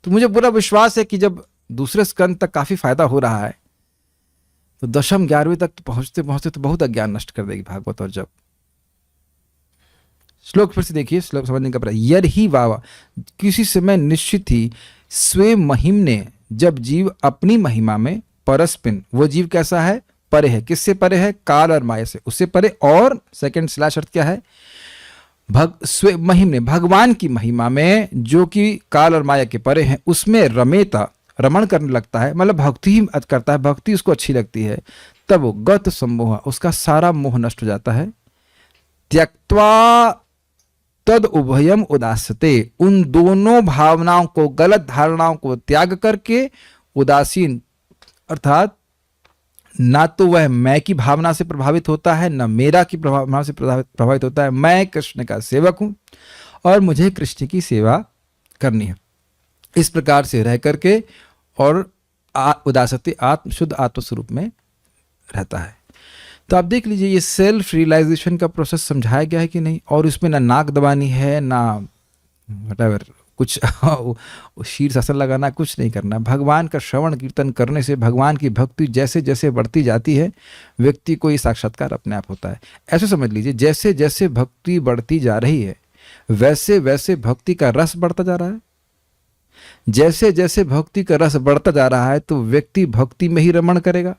तो मुझे पूरा विश्वास है कि जब दूसरे स्कंद तक काफी फायदा हो रहा है, तो 10वीं 11वीं तक तो पहुंचते तो बहुत अज्ञान नष्ट कर देगी भागवत। और जब श्लोक फिर से देखिए, श्लोक समझने का प्रयास। यद ही वावा, किसी समय निश्चित ही, स्वे महिम ने, जब जीव अपनी महिमा में, परस्पिन, वो जीव कैसा है? परे है। किससे परे है? काल और माया से, उससे परे। और सेकंड स्लैश अर्थ क्या है? स्वे महिम ने, भगवान की महिमा में, जो कि काल और माया के परे हैं, उसमें रमेता, रमण करने लगता है, मतलब भक्ति ही करता है, भक्ति उसको अच्छी लगती है, तब वो गत सम्मोह, उसका सारा मोह नष्ट हो जाता है। त्यक्त्वा तद उभयम उदासते, उन दोनों भावनाओं को, गलत धारणाओं को त्याग करके उदासीन, अर्थात ना तो वह मैं की भावना से प्रभावित होता है, ना मेरा की भावना से प्रभावित होता है। मैं कृष्ण का सेवक हूं और मुझे कृष्ण की सेवा करनी है। इस प्रकार से रह करके और उदासते शुद्ध आत्मस्वरूप में रहता है। तो आप देख लीजिए, ये सेल्फ रियलाइजेशन का प्रोसेस समझाया गया है कि नहीं, और उसमें ना नाक दबानी है, ना व्हाटएवर कुछ शीर्षासन लगाना, कुछ नहीं करना। भगवान का श्रवण कीर्तन करने से भगवान की भक्ति जैसे जैसे बढ़ती जाती है, व्यक्ति को ये साक्षात्कार अपने आप होता है। ऐसे समझ लीजिए, जैसे जैसे भक्ति बढ़ती जा रही है वैसे वैसे भक्ति का रस बढ़ता जा रहा है। जैसे जैसे भक्ति का रस बढ़ता जा रहा है तो व्यक्ति भक्ति में ही रमण करेगा।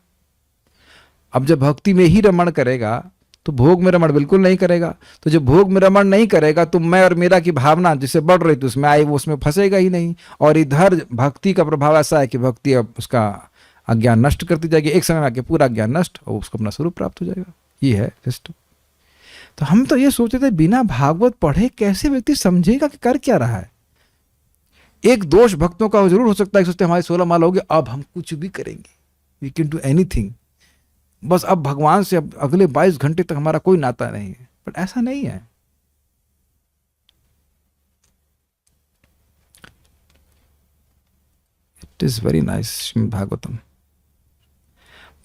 अब जब भक्ति में ही रमण करेगा तो भोग में रमण बिल्कुल नहीं करेगा। तो जब भोग में रमण नहीं करेगा तो मैं और मेरा की भावना जिससे बढ़ रही थी उसमें आई, वो उसमें फंसेगा ही नहीं। और इधर भक्ति का प्रभाव ऐसा है कि भक्ति अब उसका अज्ञान नष्ट करती जाएगी, एक समय में आके पूरा अज्ञान नष्ट और उसको अपना स्वरूप प्राप्त हो जाएगा। ये है सिस्टम। तो हम तो ये सोचते थे बिना भागवत पढ़े कैसे व्यक्ति समझेगा कि कर क्या रहा है। एक दोष भक्तों का जरूर हो सकता है, सोचते हमारे 16 माला हो गए, अब हम कुछ भी करेंगे, वी कैन डू एनीथिंग, बस अब भगवान से अब अगले 22 घंटे तक हमारा कोई नाता नहीं है। बट ऐसा नहीं है। It is very nice Shrimad Bhagavatam.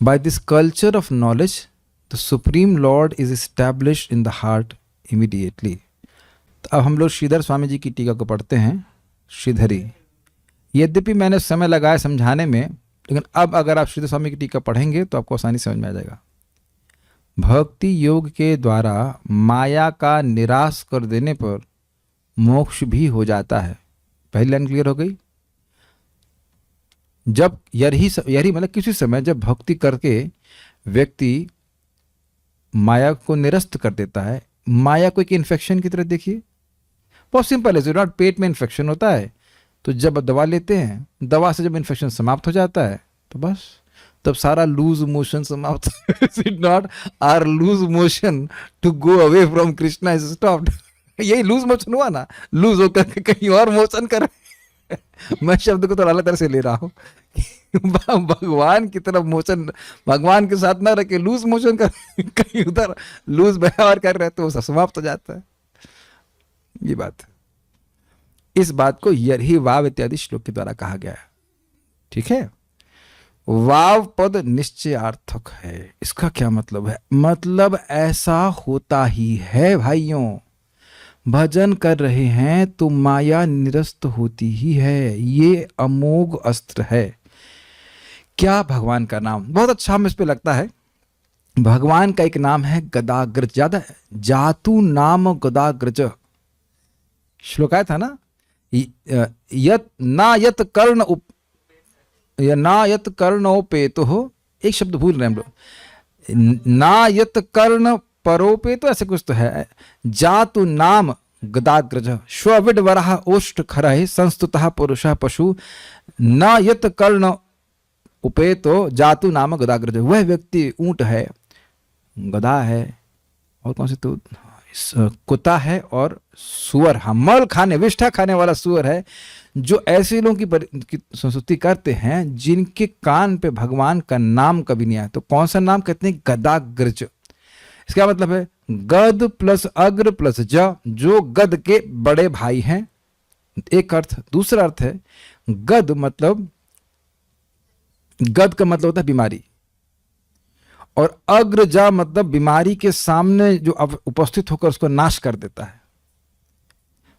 By this culture of knowledge the supreme lord is established in the heart immediately. तो अब हम लोग श्रीधर स्वामी जी की टीका को पढ़ते हैं, श्रीधरी। यद्यपि मैंने समय लगाया समझाने में, लेकिन अब अगर आप श्रीधर स्वामी की टीका पढ़ेंगे तो आपको आसानी समझ में आ जाएगा। भक्ति योग के द्वारा माया का निराश कर देने पर मोक्ष भी हो जाता है। पहली लाइन क्लियर हो गई। जब यही मतलब किसी समय जब भक्ति करके व्यक्ति माया को निरस्त कर देता है। माया को एक इन्फेक्शन की तरह देखिए, बहुत सिंपल है। नॉट पेट में इन्फेक्शन होता है तो जब दवा लेते हैं, दवा से जब इन्फेक्शन समाप्त हो जाता है तो बस तब सारा लूज मोशन समाप्त। It not are loose motion to go away from Krishna is stopped. यही लूज मोशन हुआ ना, लूज होकर कहीं और मोशन कर। मैं शब्द को थोड़ा अलग तरह से ले रहा हूँ। भगवान की तरफ मोशन, भगवान के साथ ना रह के लूज मोशन कर कहीं उधर लूज व्यवहार कर रहे तो समाप्त हो जाता है। ये बात, इस बात को यही वाव इत्यादि श्लोक के द्वारा कहा गया है। ठीक है, वाव पद निश्चयार्थक है। इसका क्या मतलब है? मतलब ऐसा होता ही है भाइयों, भजन कर रहे हैं तो माया निरस्त होती ही है। ये अमोघ अस्त्र है। क्या? भगवान का नाम। बहुत अच्छा हमें इस पे लगता है। भगवान का एक नाम है गदाग्रज। ज्यादा जातु नाम गदाग्रज श्लोक आया था ना, यत कर्णोपेतो हो, एक शब्द भूल रहे हम लोग, ना यत कर्ण परोपेतो, ऐसे कुछ तो है। जातु नाम गदाग्रज श्वविड वराह ओष्ठ खरह संस्तुतः पुरुषः पशु न यत कर्ण उपेतो जातु नाम गदाग्रज। वह व्यक्ति ऊंट है, गदा है, और कौन से तो कुत्ता है और सुअर, मल खाने विष्ठा खाने वाला सुअर है, जो ऐसे लोगों की संस्तुति करते हैं जिनके कान पे भगवान का नाम कभी नहीं आया। तो कौन सा नाम कहते हैं? गदाग्रज। इसका मतलब है गद प्लस अग्र प्लस ज, जो गद के बड़े भाई हैं, एक अर्थ। दूसरा अर्थ है गद मतलब, गद का मतलब होता है बीमारी, और अग्रजा मतलब बीमारी के सामने जो उपस्थित होकर उसको नाश कर देता है।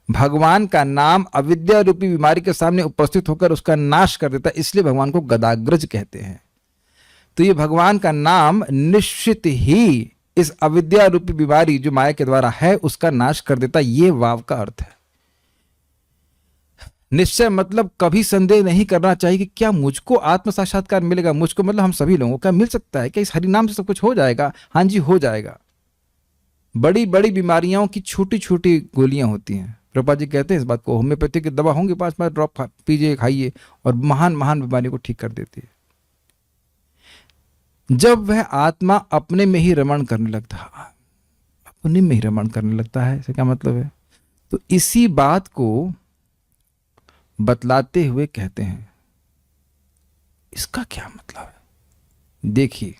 भगवान का नाम अविद्या रूपी बीमारी के सामने उपस्थित होकर उसका नाश कर देता है, इसलिए भगवान को गदाग्रज कहते हैं। तो ये भगवान का नाम निश्चित ही इस अविद्या रूपी बीमारी जो माया के द्वारा है उसका नाश कर देता है। ये वाव का अर्थ है। निश्चय मतलब कभी संदेह नहीं करना चाहिए कि क्या मुझको आत्म साक्षात्कार मिलेगा। मुझको मतलब हम सभी लोगों को क्या मिल सकता है? क्या इस हरि नाम से सब कुछ हो जाएगा? हाँ जी, हो जाएगा। बड़ी बड़ी बीमारियों की छोटी छोटी गोलियां होती हैं। प्रभुपाद जी कहते हैं इस बात को, होम्योपैथी की दवा होंगी 5-5 ड्रॉप पीजिए, खाइए, और महान महान बीमारी को ठीक कर देती है। जब वह आत्मा अपने में ही रमण करने लगता है, अपने में ही रमण करने लगता है, इसका क्या मतलब है? तो इसी बात को बतलाते हुए कहते हैं, इसका क्या मतलब है? देखिए,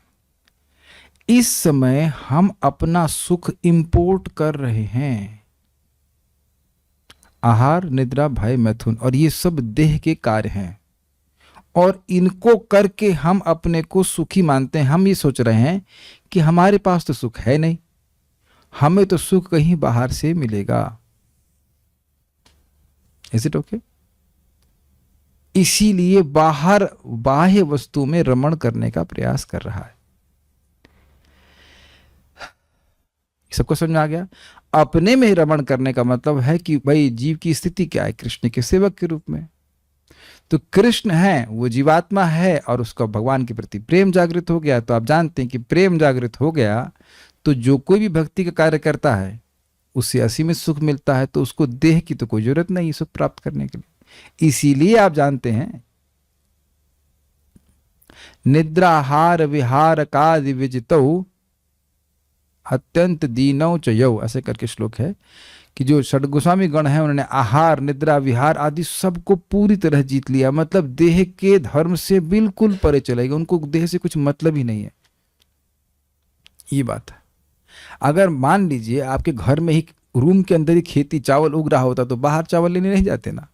इस समय हम अपना सुख इंपोर्ट कर रहे हैं। आहार, निद्रा, भय, मैथुन, और ये सब देह के कार्य हैं, और इनको करके हम अपने को सुखी मानते हैं। हम ये सोच रहे हैं कि हमारे पास तो सुख है नहीं, हमें तो सुख कहीं बाहर से मिलेगा। Is it okay? इसीलिए बाहर बाह्य वस्तु में रमण करने का प्रयास कर रहा है। सबको समझ में आ गया? अपने में रमण करने का मतलब है कि भाई जीव की स्थिति क्या है, कृष्ण के सेवक के रूप में। तो कृष्ण है, वो जीवात्मा है, और उसका भगवान के प्रति प्रेम जागृत हो गया। तो आप जानते हैं कि प्रेम जागृत हो गया तो जो कोई भी भक्ति का कार्य करता है उससे असीमित सुख मिलता है। तो उसको देह की तो कोई जरूरत नहीं सुख प्राप्त करने के लिए। इसीलिए आप जानते हैं, निद्राहार विहार कादि विजितौ अत्यंत दीनौ च यौ, ऐसे करके श्लोक है कि जो षड गोस्वामी गण हैं उन्होंने आहार, निद्रा, विहार आदि सबको पूरी तरह जीत लिया। मतलब देह के धर्म से बिल्कुल परे चले गए, उनको देह से कुछ मतलब ही नहीं है। ये बात है। अगर मान लीजिए आपके घर में ही, रूम के अंदर ही खेती चावल उग रहा होता तो बाहर चावल लेने नहीं जाते ना।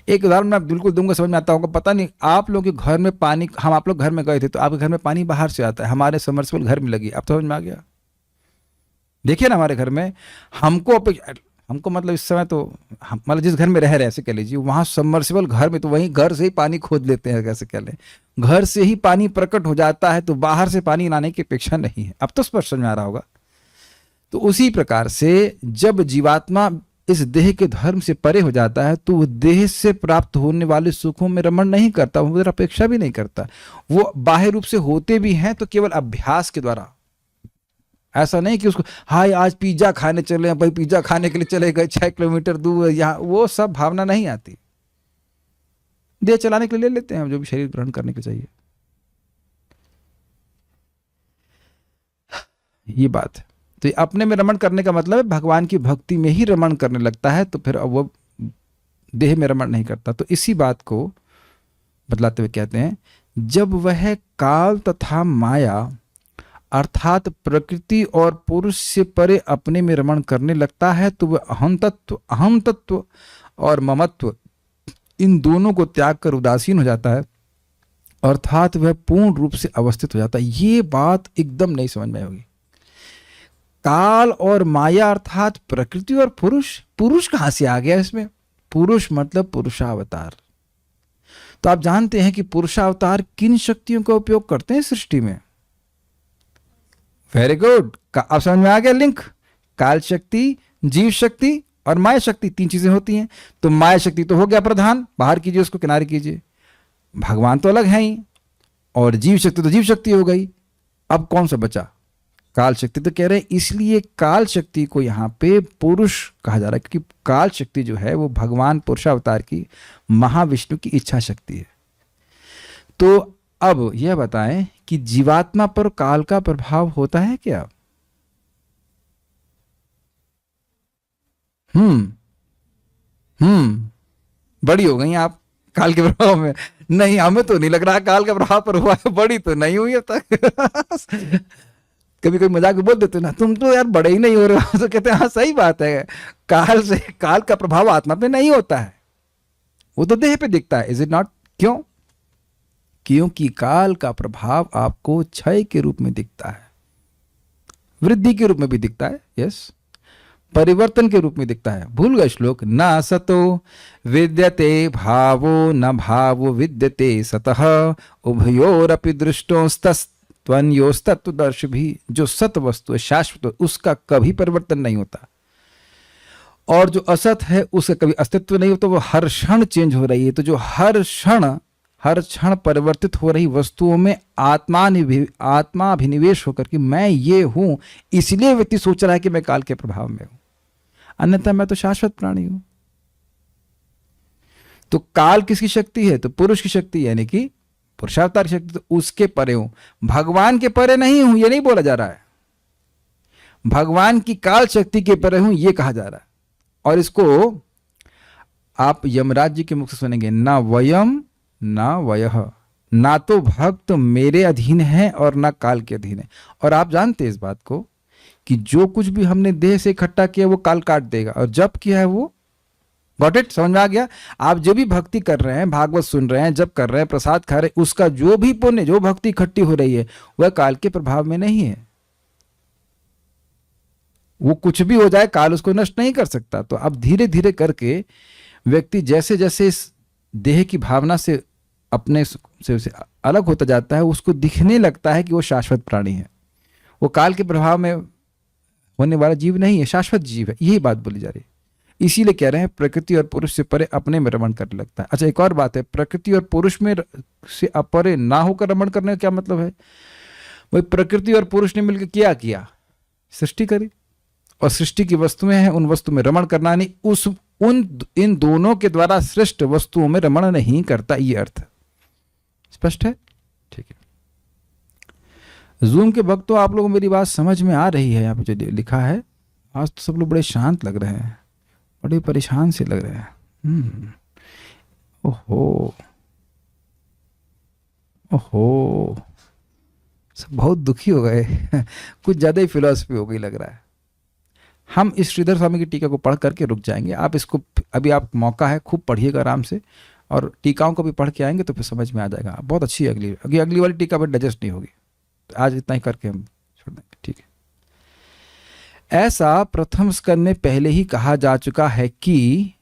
एक उदाहरण मैं बिल्कुल दूंगा, समझ में आता होगा। पता नहीं आप लोगों के घर में पानी, हम आप लोग घर में गए थे तो आपके घर में पानी बाहर से आता है, हमारे समर्सिबल घर में लगी। अब तो समझ में आ गया? देखिए ना, हमारे घर में हमको मतलब इस समय तो हम मतलब जिस घर में रह रहे ऐसे कह लीजिए, वहाँ सबमर्सिबल घर में, तो वहीं घर से ही पानी खोद लेते हैं, कैसे कह लें, घर से ही पानी प्रकट हो जाता है, तो बाहर से पानी लाने की अपेक्षा नहीं है। अब तो स्पष्ट समझ में आ रहा होगा। तो उसी प्रकार से जब जीवात्मा इस देह के धर्म से परे हो जाता है तो वो देह से प्राप्त होने वाले सुखों में रमण नहीं करता, वो अपेक्षा भी नहीं करता। वो बाह्य रूप से होते भी हैं तो केवल अभ्यास के द्वारा। ऐसा नहीं कि उसको हाय आज पिज्जा खाने चले, भाई पिज्जा खाने के लिए चले गए 6 किलोमीटर दूर, यहाँ वो सब भावना नहीं आती। देह चलाने के लिए ले लेते हैं जो भी शरीर ग्रहण करने के चाहिए। ये बात है। तो अपने में रमण करने का मतलब है भगवान की भक्ति में ही रमण करने लगता है, तो फिर वो देह में रमण नहीं करता। तो इसी बात को बतलाते हुए कहते हैं, जब वह काल तथा माया अर्थात प्रकृति और पुरुष से परे अपने में रमण करने लगता है तो वह अहम तत्व और ममत्व इन दोनों को त्याग कर उदासीन हो जाता है, अर्थात वह पूर्ण रूप से अवस्थित हो जाता है। ये बात एकदम नहीं समझ में होगी। काल और माया अर्थात प्रकृति और पुरुष, पुरुष कहां से आ गया इसमें? पुरुष मतलब पुरुषावतार। तो आप जानते हैं कि पुरुषावतार किन शक्तियों का उपयोग करते हैं सृष्टि में? वेरी गुड, अब समझ में आ गया लिंक। काल शक्ति, जीव शक्ति और माया शक्ति, 3 चीजें होती हैं। तो माया शक्ति तो हो गया प्रधान, बाहर कीजिए उसको, किनारे कीजिए। भगवान तो अलग है ही, और जीव शक्ति तो जीव शक्ति हो गई। अब कौन सा बचा? काल शक्ति। तो कह रहे हैं इसलिए काल शक्ति को यहाँ पे पुरुष कहा जा रहा है, क्योंकि काल शक्ति जो है वो भगवान पुरुषावतार की, महाविष्णु की इच्छा शक्ति है। तो अब यह बताएं कि जीवात्मा पर काल का प्रभाव होता है क्या? बड़ी हो गई आप काल के प्रभाव में। नहीं, हमें तो नहीं लग रहा काल का प्रभाव पर हुआ है, बड़ी तो नहीं हुई अब तक। कभी कोई मजाक में बोल देते ना, तुम तो यार बड़े ही नहीं हो रहे हो, तो कहते हैं हाँ सही बात है, काल का प्रभाव आत्मा पे नहीं होता है, वो तो देह पे दिखता है। Is it not? क्यों? क्योंकि काल का प्रभाव आपको क्षय के रूप में दिखता है, वृद्धि के रूप में भी दिखता है, यस, परिवर्तन के रूप में दिखता है। भूल गए श्लोक, न सतो विद्यते भावो न भावो विद्यते सतः उभयोरपि दृष्टोस्तत्वन्योस्तत्वदर्श भी। जो सत वस्तु है, शाश्वत, उसका कभी परिवर्तन नहीं होता, और जो असत है उसका कभी अस्तित्व नहीं होता, वो हर क्षण चेंज हो रही है। तो जो हर क्षण परिवर्तित हो रही वस्तुओं में आत्मा अभिनिवेश होकर कि मैं ये हूं, इसलिए व्यक्ति सोच रहा है कि मैं काल के प्रभाव में हूं, अन्यथा मैं तो शाश्वत प्राणी हूं। तो काल किसकी शक्ति है? तो पुरुष की शक्ति, यानी कि पुरुषावतार शक्ति। तो उसके परे हूं, भगवान के परे नहीं हूं, ये नहीं बोला जा रहा है। भगवान की काल शक्ति के परे हूं, ये कहा जा रहा है। और इसको आप यमराज जी के मुख से सुनेंगे, ना वयम ना वयः, ना तो भक्त मेरे अधीन है और ना काल के अधीन है। और आप जानते हैं इस बात को कि जो कुछ भी हमने देह से इकट्ठा किया वो काल काट देगा, और जब किया है वो, गॉट इट, समझ में आ गया। आप जो भी भक्ति कर रहे हैं, भागवत सुन रहे हैं, जब कर रहे हैं, प्रसाद खा रहे हैं, उसका जो भी पुण्य, जो भक्ति इकट्ठी हो रही है वह काल के प्रभाव में नहीं है। वो कुछ भी हो जाए, काल उसको नष्ट नहीं कर सकता। तो अब धीरे धीरे करके व्यक्ति जैसे जैसे इस देह की भावना से अपने से अलग होता जाता है, उसको दिखने लगता है कि वो शाश्वत प्राणी है, वो काल के प्रभाव में होने वाला जीव नहीं है, शाश्वत जीव है। यही बात बोली जा रही है। इसीलिए कह रहे हैं प्रकृति और पुरुष से परे अपने में रमण करने लगता है। अच्छा, एक और बात है, प्रकृति और पुरुष में से अपरे ना होकर रमण करने का क्या मतलब है? वही प्रकृति और पुरुष ने मिलकर क्या किया? सृष्टि करी, और सृष्टि की वस्तुएं हैं, उन वस्तु में रमण करना नहीं, इन दोनों के द्वारा सृष्ट वस्तुओं में रमण नहीं करता। ये अर्थ स्पष्ट है? ठीक है। जूम के भक्तों, आप लोगों को मेरी बात समझ में आ रही है? यहाँ पे जो लिखा है, आज तो सब लोग बड़े शांत लग रहे हैं, बड़े परेशान से लग रहे हैं। ओहो ओहो, सब बहुत दुखी हो गए कुछ ज्यादा ही फिलॉसफी हो गई लग रहा है। हम इस श्रीधर स्वामी की टीका को पढ़ करके रुक जाएंगे। आप इसको अभी, आप मौका है, खूब पढ़िएगा आराम से, और टीकाओं को भी पढ़ के आएंगे तो फिर समझ में आ जाएगा। बहुत अच्छी है अगली वाली टीका पर डाइजेस्ट नहीं होगी। तो आज इतना ही करके हम छोड़ देंगे, ठीक है। ऐसा प्रथम स्कंद में पहले ही कहा जा चुका है कि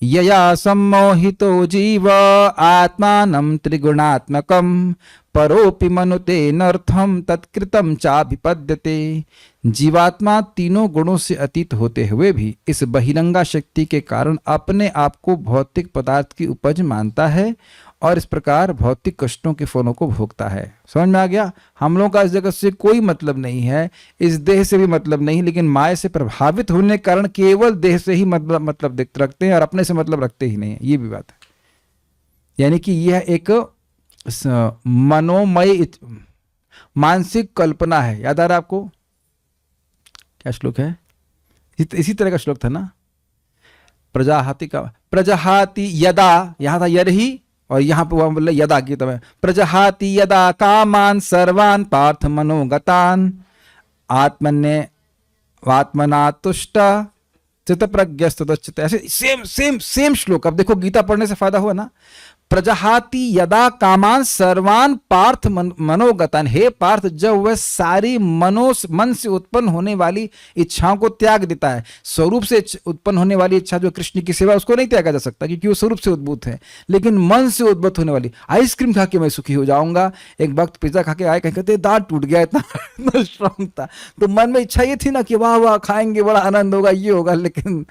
यया सम्मोहितो जीव आत्मानं त्रिगुणात्मकं परोपि मनुते नर्थम तत्कृतम चाभिपद्यते। जीवात्मा तीनों गुणों से अतीत होते हुए भी इस बहिरंगा शक्ति के कारण अपने आप को भौतिक पदार्थ की उपज मानता है और इस प्रकार भौतिक कष्टों के फलों को भोगता है। समझ में आ गया? हम लोगों का इस जगत से कोई मतलब नहीं है, इस देह से भी मतलब नहीं, लेकिन माया से प्रभावित होने के कारण केवल देह से ही मतलब रखते हैं और अपने से मतलब रखते ही नहीं है। ये भी बात है। यानी कि यह एक मनोमय मानसिक कल्पना है। याद आ रहा है आपको? क्या श्लोक है? इसी तरह का श्लोक था ना, प्रजाहाति का, प्रजाहाति यदा, यहां था यरही, और यहां पर बोल यदा गीता में, प्रजहाति यदा कामान सर्वान पार्थ मनोगतान आत्मन्य आत्मना तुष्ट चित्त प्रज्ञस्तुच्चित। ऐसे सेम श्लोक। अब देखो, गीता पढ़ने से फायदा हुआ ना। प्रजहाति यदा कामान सर्वान पार्थ मनोगतान, हे पार्थ, जब वह सारी मन से उत्पन्न होने वाली इच्छाओं को त्याग देता है। स्वरूप से उत्पन्न होने वाली इच्छा जो कृष्ण की सेवा, उसको नहीं त्यागा जा सकता क्योंकि वो स्वरूप से उद्भूत है, लेकिन मन से उद्भूत होने वाली, आइसक्रीम खा के मैं सुखी हो जाऊंगा। एक वक्त पिज्जा खा के आए, कहते दांत टूट गया, इतना स्ट्रांग था, तो मन में इच्छा ये थी ना कि वाह वाह खाएंगे, बड़ा आनंद होगा, ये होगा, लेकिन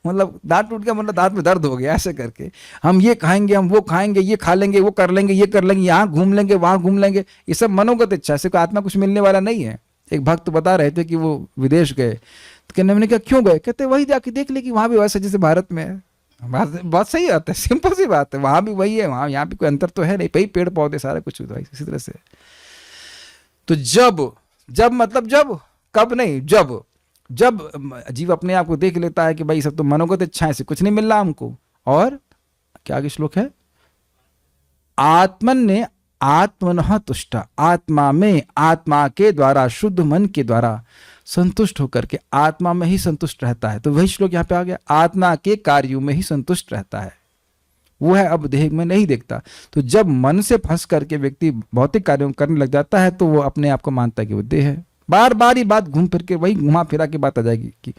मतलब दांत टूट गया, मतलब दांत में दर्द हो गया। ऐसे करके हम ये खाएंगे, हम वो खाएंगे, ये खा लेंगे, वो कर लेंगे, ये कर लेंगे, यहाँ घूम लेंगे, वहां घूम लेंगे, ये सब मनोगत इच्छा से कोई आत्मा कुछ मिलने वाला नहीं है। एक भक्त बता रहे थे कि वो विदेश गए, तो कहने मैंने कहा क्यों गए? कहते वही जाके देख ले कि वहां भी वैसा जैसे भारत में है। बहुत सही बात है, सिंपल सी बात है, वहां भी वही है, वहां यहाँ भी कोई अंतर तो है नहीं, वही पेड़ पौधे सारा कुछ इसी तरह से। तो जब मतलब जब, कब नहीं, जब जीव अपने आप को देख लेता है कि भाई सब तो मनोगत इच्छाएं से कुछ नहीं मिल रहा हमको। और क्या आगे श्लोक है? आत्मन ने आत्मनः तुष्ट, आत्मा में, आत्मा के द्वारा, शुद्ध मन के द्वारा संतुष्ट होकर के आत्मा में ही संतुष्ट रहता है। तो वही श्लोक यहाँ पे आ गया, आत्मा के कार्यों में ही संतुष्ट रहता है, वो है अब देह में नहीं देखता। तो जब मन से फंस करके व्यक्ति भौतिक कार्यों करने लग जाता है तो वो अपने आप को मानता है कि वो देह है। बार बार ही बात घूम फिर के वही घुमा फिरा की बात आ जाएगी कि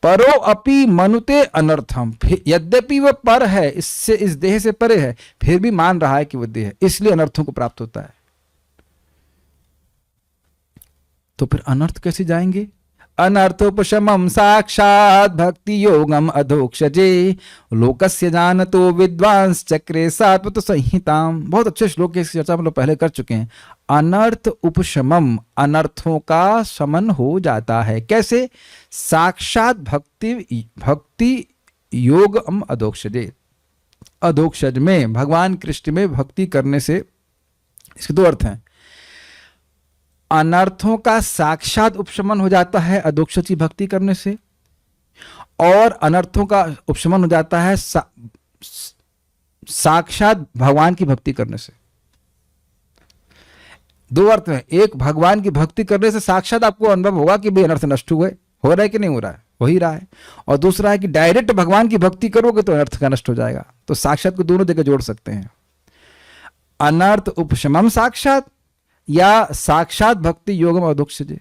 परो अपि मनुते अनर्थम, यद्यपि वह पर है, इससे, इस देह से परे है, फिर भी मान रहा है कि वह देह है, इसलिए अनर्थों को प्राप्त होता है। तो फिर अनर्थ कैसे जाएंगे? अनर्थोपशमम साक्षात भक्ति योगम अधोक्षजे लोकस्य जानतो विद्वांस चक्रे सात्वत संहिताम। बहुत अच्छे श्लोक की चर्चा हम लोग पहले कर चुके हैं। अनर्थ उपशमम, अनर्थों का शमन हो जाता है। कैसे? साक्षात भक्ति योगम अधोक्षजे, अधोक्षज में, भगवान कृष्ण में भक्ति करने से। इसके दो अर्थ हैं। अनर्थों का साक्षात उपशमन हो जाता है अधोक्षज की भक्ति करने से, और अनर्थों का उपशमन हो जाता है साक्षात भगवान की भक्ति करने से। दो अर्थ में, एक भगवान की भक्ति करने से साक्षात आपको अनुभव होगा कि भाई अनर्थ नष्ट हुए, हो रहा है कि नहीं हो रहा है, हो ही रहा है। और दूसरा है कि डायरेक्ट भगवान की भक्ति करोगे तो अनर्थ का नष्ट हो जाएगा। तो साक्षात को दोनों जगह जोड़ सकते हैं, अनर्थ उपशमम साक्षात या साक्षात भक्ति योगम अधोक्षज।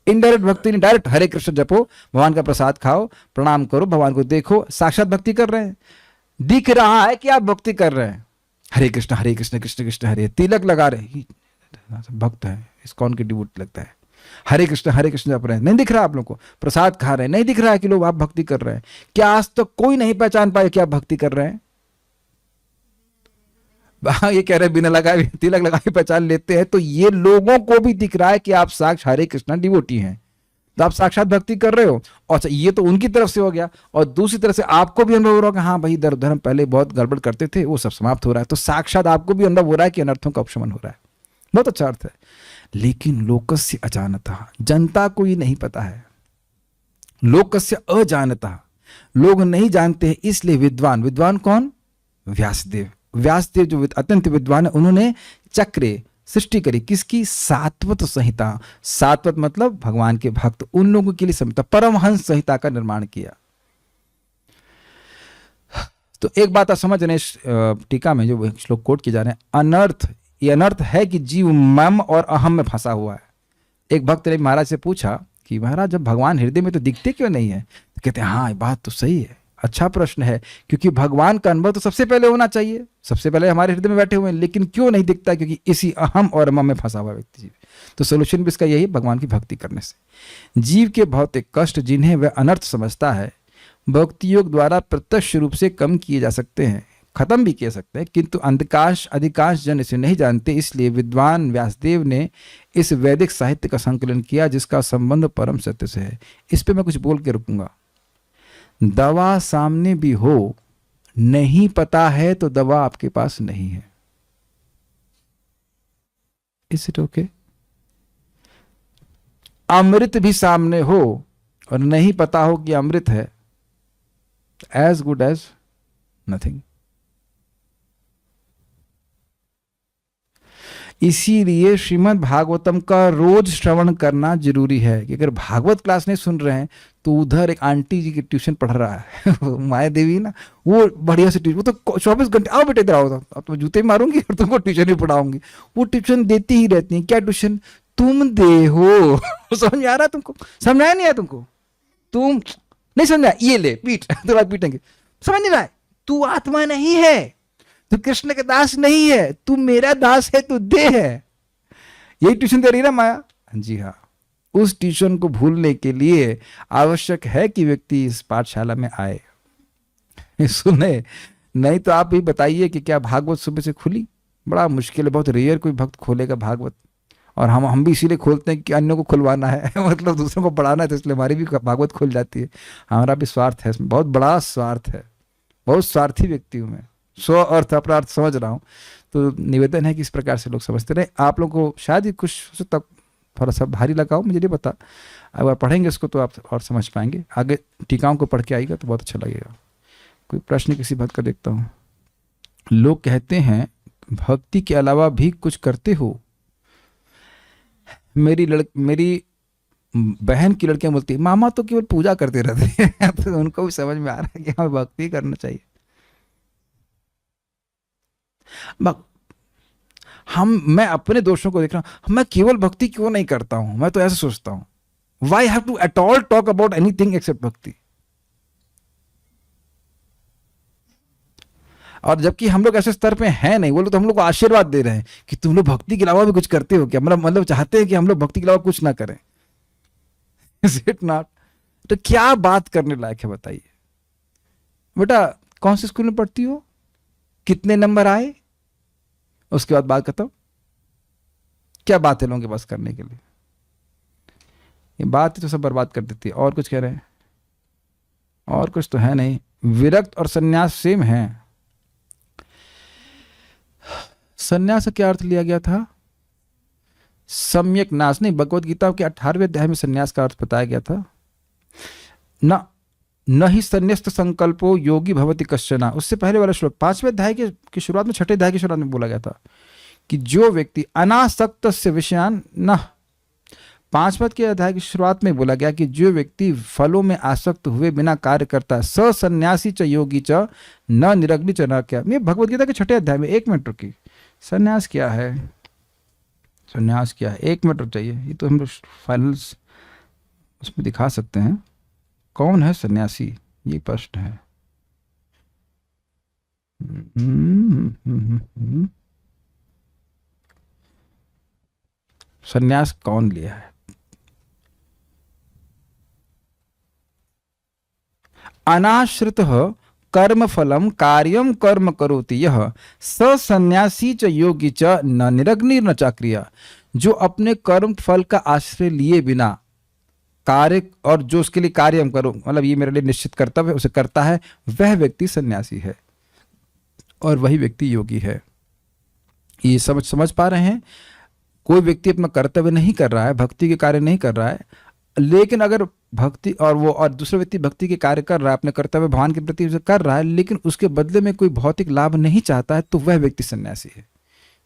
इनडायरेक्ट भक्ति नहीं, डायरेक्ट हरे कृष्ण जपो, भगवान का प्रसाद खाओ, प्रणाम करो, भगवान को देखो, साक्षात भक्ति कर रहे हैं, दिख रहा है कि आप भक्ति कर रहे हैं। हरे कृष्ण कृष्ण कृष्ण हरे, तिलक लगा रहे, भक्त है, इस्कॉन के डिवोट लगता है, हरे कृष्ण जप रहे हैं, नहीं दिख रहा आप लोगों को, प्रसाद खा रहे हैं, नहीं दिख रहा है कि लोग आप भक्ति कर रहे हैं। क्या आज तक तो कोई नहीं पहचान पाए कि आप भक्ति कर रहे हैं? ये कह रहे हैं बिना लगाए तिलक लगाए पहचान लेते हैं, तो ये लोगों को भी दिख रहा है कि आप साक्षात हरे कृष्ण डिवोटी हैं, तो आप साक्षात भक्ति कर रहे हो। और ये तो उनकी तरफ से हो गया, और दूसरी तरफ से आपको भी अनुभव हो रहा है कि हाँ भाई धर्म पहले बहुत गड़बड़ करते थे, वो सब समाप्त हो रहा है। तो साक्षात आपको भी अनुभव हो रहा है कि अनर्थों का उपशमन हो रहा है। बहुत अच्छा अर्थ है। लेकिन लोकस्य अजानता, जनता को ये नहीं पता है। लोकस्य अजानता, लोग नहीं जानते हैं, इसलिए विद्वान, विद्वान कौन? व्यासदेव। व्यासदेव जो अत्यंत विद्वान है, उन्होंने चक्रे सृष्टि करी, किसकी? सात्वत संहिता। सात्वत मतलब भगवान के भक्त, उन लोगों के लिए संहिता, परमहंस संहिता का निर्माण किया। तो एक बात आप समझ रहे हैं, टीका में जो श्लोक कोट किए जा रहे हैं, अनर्थ, ये अनर्थ है कि जीव मम और अहम में फंसा हुआ है। एक भक्त ने महाराज से पूछा कि महाराज जब भगवान हृदय में तो दिखते क्यों नहीं है? तो कहते हैं हाँ ये बात तो सही है, अच्छा प्रश्न है, क्योंकि भगवान का अनुभव तो सबसे पहले होना चाहिए, सबसे पहले हमारे हृदय में बैठे हुए हैं, लेकिन क्यों नहीं दिखता? क्योंकि इसी अहम और मम में फंसा हुआ व्यक्ति जीव। तो सोल्यूशन भी इसका यही, भगवान की भक्ति करने से। जीव के भौतिक कष्ट जिन्हें वह अनर्थ समझता है, भक्ति योग द्वारा प्रत्यक्ष रूप से कम किए जा सकते हैं, खत्म भी किए सकते हैं, किंतु अधिकांश जन इसे नहीं जानते। इसलिए विद्वान व्यासदेव ने इस वैदिक साहित्य का संकलन किया जिसका संबंध परम सत्य से है। इस पे मैं कुछ बोल के रुकूंगा। दवा सामने भी हो, नहीं पता है तो दवा आपके पास नहीं है। Is it okay? अमृत भी सामने हो और नहीं पता हो कि अमृत है, एज गुड एज नथिंग। इसीलिए श्रीमद् भागवतम का रोज श्रवण करना जरूरी है। कि अगर भागवत क्लास नहीं सुन रहे हैं तो उधर एक आंटी जी की ट्यूशन पढ़ रहा है माया देवी ना, वो बढ़िया से ट्यूशन, वो तो 24 घंटे, आओ बेटे इधर आओ, अब तो जूते मारूंगी और तुमको ट्यूशन भी पढ़ाऊंगी। वो ट्यूशन देती ही रहती है। क्या ट्यूशन? तुम दे हो समझ आ रहा है तुमको? समझाया नहीं है तुमको? तुम नहीं समझा, ये ले पीट, तो पीटेंगे। समझ नहीं रहा है? तू आत्मा नहीं है, तू कृष्ण के दास नहीं है, तू मेरा दास है, तू दे है। यही ट्यूशन दे रही ना माया? जी हाँ। उस ट्यूशन को भूलने के लिए आवश्यक है कि व्यक्ति इस पाठशाला में आए, सुने। नहीं तो आप ही बताइए कि क्या भागवत सुबह से खुली? बड़ा मुश्किल है, बहुत रेयर कोई भक्त खोलेगा भागवत। और हम भी इसीलिए खोलते हैं कि अन्यों को खुलवाना है मतलब दूसरों को पढ़ाना है, तो इसलिए हमारी भी भागवत खुल जाती है। हमारा भी स्वार्थ है, बहुत बड़ा स्वार्थ है, बहुत स्वार्थी व्यक्ति हूँ मैं, स्व अर्थ अपना अर्थ समझ रहा हूँ। तो निवेदन है कि इस प्रकार से लोग समझते रहे। आप लोग को शायद ही कुछ तक थोड़ा सा भारी लगा हो, मुझे नहीं पता। अगर पढ़ेंगे इसको तो आप और समझ पाएंगे। आगे टीकाओं को पढ़ के आएगा तो बहुत अच्छा लगेगा। कोई प्रश्न किसी भक्त का देखता हूँ। लोग कहते हैं भक्ति के अलावा भी कुछ करते हो। मेरी बहन की लड़कियां बोलती है मामा तो केवल पूजा करते रहते हैं तो उनको भी समझ में आ रहा है कि हमें भक्ति करना चाहिए। मैं अपने दोषों को देख रहा हूं, मैं केवल भक्ति क्यों नहीं करता हूं? मैं तो ऐसे सोचता हूं, why have to at all talk about anything except bhakti. और जबकि हम लोग ऐसे स्तर पे हैं नहीं, वो लोग तो हम लोग को आशीर्वाद दे रहे हैं कि तुम लोग भक्ति के अलावा भी कुछ करते हो क्या? मतलब चाहते हैं कि हम लोग भक्ति के अलावा कुछ ना करें। Is it not? तो क्या बात करने लायक है बताइए। बेटा कौन से स्कूल में पढ़ती हो, कितने नंबर आए, उसके बाद बात खत्म। क्या बात है लोगों के पास करने के लिए? ये बात तो सब बर्बाद कर देती है। और कुछ कह रहे हैं? और कुछ तो है नहीं। विरक्त और सन्यास सेम है। सन्यास का क्या अर्थ लिया गया था? सम्यक नाश नहीं, भगवत गीता के 18वें अध्याय में संन्यास का अर्थ बताया गया था। न ही संन्यस्त संकल्पो योगी भवति कश्चना, उससे पहले वाला श्लोक 5वें अध्याय के शुरुआत में, 6ठे अध्याय की शुरुआत में बोला गया था कि जो व्यक्ति अनासक्त से विषयान न, 5वें के अध्याय की शुरुआत में बोला गया कि जो व्यक्ति फलों में आसक्त हुए बिना कार्य करता है, स सन्यासी च योगी च न निरग्नि च न क्या। ये भगवत गीता के 6ठे अध्याय में। 1 मिनट रुकी, सन्यास क्या है, सन्यास क्या है, 1 मिनट रुक चाहिए, ये तो हम फाइनल्स उसमें दिखा सकते हैं। कौन है सन्यासी, ये प्रश्न है। सन्यास कौन लिया है? अनाश्रित कर्म फलम कार्यम कर्म करोति यह स सन्यासी च योगी च न निरग्नि न चाक्रिया। जो अपने कर्म फल का आश्रय लिए बिना कार्य, और जो उसके लिए कार्य हम करो, मतलब ये मेरे लिए निश्चित कर्तव्य उसे करता है, वह व्यक्ति सन्यासी है और वही व्यक्ति योगी है। ये समझ पा रहे हैं? कोई व्यक्ति अपना कर्तव्य नहीं कर रहा है, भक्ति के कार्य नहीं कर रहा है, लेकिन अगर भक्ति और दूसरा व्यक्ति भक्ति के कार्य कर रहा है, अपने कर्तव्य भगवान के प्रति कर रहा है, लेकिन उसके बदले में कोई भौतिक लाभ नहीं चाहता है, तो वह व्यक्ति सन्यासी है।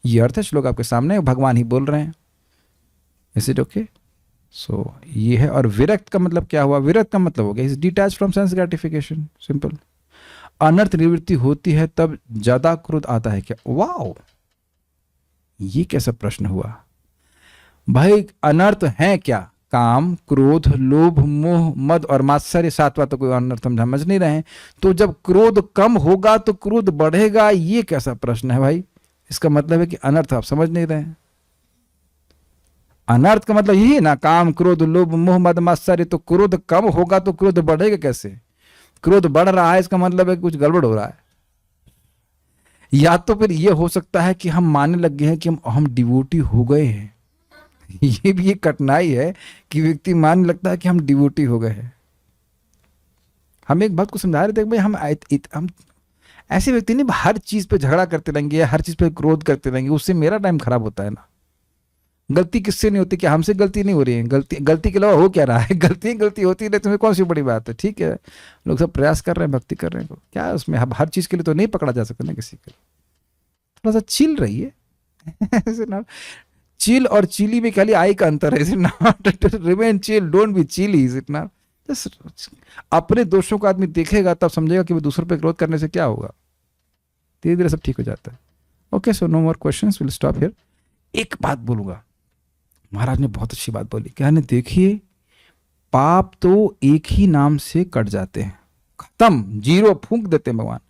ये अर्थ है श्लोक आपके सामने, भगवान ही बोल रहे हैं। Is it okay? सो ये है। और विरक्त का मतलब क्या हुआ? विरक्त का मतलब हो गया is detach from sense gratification, simple. अनर्थ निवृत्ति होती है तब ज्यादा क्रोध आता है क्या? वाओ, ये कैसा प्रश्न हुआ भाई? अनर्थ है क्या? काम, क्रोध, लोभ, मोह, मद और मात्सर्य, 7वां तो कोई अनर्थ हम समझ नहीं रहे हैं। तो जब क्रोध कम होगा तो क्रोध बढ़ेगा, ये कैसा प्रश्न है भाई? इसका मतलब है कि अनर्थ आप समझ नहीं रहे हैं। अनर्थ का मतलब यही है ना, काम, क्रोध, लोभ, मोह, मद, मात्सर्य। तो क्रोध कम होगा तो क्रोध बढ़ेगा कैसे? क्रोध बढ़ रहा है, इसका मतलब है कि कुछ गड़बड़ हो रहा है। या तो फिर ये हो सकता है कि हम मानने लग गए हैं कि हम डिवोटी हो गए हैं। ये भी एक कठिनाई है कि व्यक्ति मानने लगता है कि हम डिवोटी हो गए हैं। हम एक बात को समझा रहे थे भाई, हम ऐसे व्यक्ति नहीं हर चीज पे झगड़ा करते रहेंगे या हर चीज पे क्रोध करते रहेंगे, उससे मेरा टाइम खराब होता है ना। गलती किससे नहीं होती? क्या हमसे गलती नहीं हो रही है? गलती के अलावा हो क्या रहा है? गलती होती है, तुम्हें कौन सी बड़ी बात है? ठीक है, लोग सब प्रयास कर रहे हैं, भक्ति कर रहे हैं, क्या है उसमें? हर चीज के लिए तो नहीं पकड़ा जा सकता ना किसी को। थोड़ा सा चिल रहिए। चिल और चिली में खाली आई का अंतर है। Is it not? Remain chill, don't be chilly. Is it not? अपने दोषों को आदमी देखेगा तब समझेगा कि वो दूसरों पे क्रोध करने से क्या होगा। धीरे धीरे सब ठीक हो जाता है। Okay, so no more questions, will stop here. एक बात बोलूंगा, महाराज ने बहुत अच्छी बात बोली। कहने देखिए, पाप तो एक ही नाम से कट जाते हैं, खत्म, जीरो फूंक देते हैं भगवान।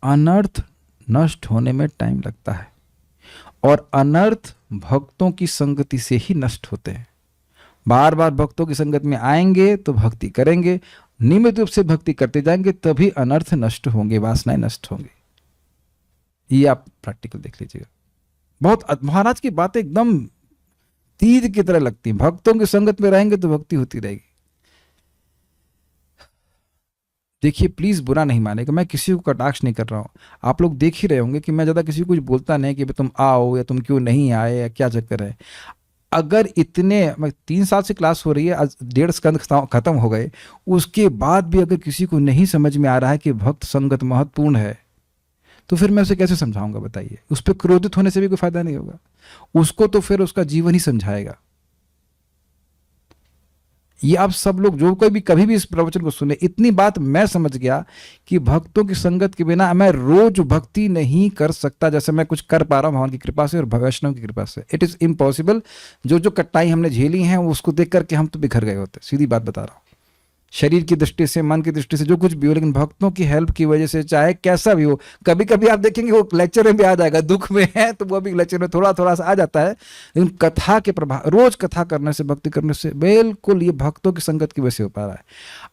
अनर्थ नष्ट होने में टाइम लगता है, और अनर्थ भक्तों की संगति से ही नष्ट होते हैं। बार बार भक्तों की संगत में आएंगे तो भक्ति करेंगे, नियमित रूप से भक्ति करते जाएंगे, तभी अनर्थ नष्ट होंगे, वासनाएं नष्ट होंगे। ये आप प्रैक्टिकल देख लीजिएगा। बहुत महाराज की बातें एकदम तीर की तरह लगती हैं। भक्तों की संगत में रहेंगे तो भक्ति होती रहेगी। देखिए, प्लीज बुरा नहीं मानेगा, मैं किसी को कटाक्ष नहीं कर रहा हूं। आप लोग देख ही रहे होंगे कि मैं ज्यादा किसी को कुछ बोलता नहीं कि तुम आओ या तुम क्यों नहीं आए या क्या चक्कर है। अगर इतने 3 साल से क्लास हो रही है, आज 1.5 स्कंद खत्म हो गए, उसके बाद भी अगर किसी को नहीं समझ में आ रहा है कि भक्त संगत महत्वपूर्ण है, तो फिर मैं उसे कैसे समझाऊंगा बताइए? उस पर क्रोधित होने से भी कोई फायदा नहीं होगा। उसको तो फिर उसका जीवन ही समझाएगा। ये आप सब लोग जो कोई भी कभी भी इस प्रवचन को सुने, इतनी बात मैं समझ गया कि भक्तों की संगत के बिना मैं रोज भक्ति नहीं कर सकता, जैसे मैं कुछ कर पा रहा हूं भगवान की कृपा से और वैष्णव की कृपा से। It is impossible. जो कट्टाई हमने झेली हैं उसको देख करके हम तो बिखर गए होते, सीधी बात बता रहा हूं। शरीर की दृष्टि से, मन की दृष्टि से, जो कुछ भी हो, लेकिन भक्तों की हेल्प की वजह से चाहे कैसा भी हो, कभी कभी आप देखेंगे वो लेक्चर में भी आ जाएगा। दुख में है तो वो भी लेक्चर में थोड़ा थोड़ा सा आ जाता है, लेकिन कथा के प्रभाव, रोज कथा करने से, भक्ति करने से बिल्कुल ये भक्तों की संगत की वजह से हो पा रहा है।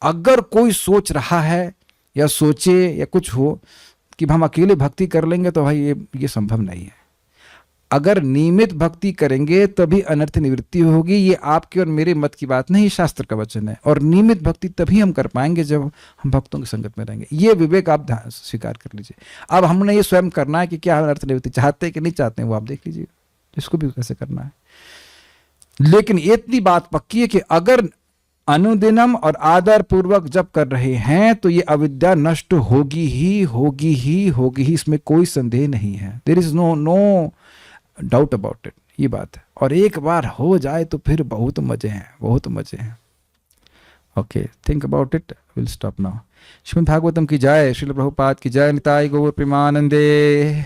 अगर कोई सोच रहा है या सोचे या कुछ हो कि हम अकेले भक्ति कर लेंगे, तो भाई ये संभव नहीं है। अगर नियमित भक्ति करेंगे तभी अनर्थ निवृत्ति होगी। ये आपके और मेरे मत की बात नहीं, शास्त्र का वचन है। और नियमित भक्ति तभी हम कर पाएंगे जब हम भक्तों की संगत में रहेंगे। ये विवेक आप स्वीकार कर लीजिए। अब हमने ये स्वयं करना है कि क्या अनर्थ निवृत्ति चाहते हैं कि नहीं चाहते हैं, वो आप देख लीजिए, इसको भी कैसे करना है। लेकिन इतनी बात पक्की है कि अगर अनुदिनम और आदर पूर्वक जप कर रहे हैं तो ये अविद्या नष्ट होगी ही होगी ही होगी ही, इसमें कोई संदेह नहीं है। There is no doubt about it, ये बात है। और एक बार हो जाए तो फिर बहुत मजे हैं, बहुत मजे हैं। Okay, think about it, will stop now. Shrimad Bhagavatam की जय, श्रील प्रभुपाद की जय, निताय गौर प्रेमानंदे।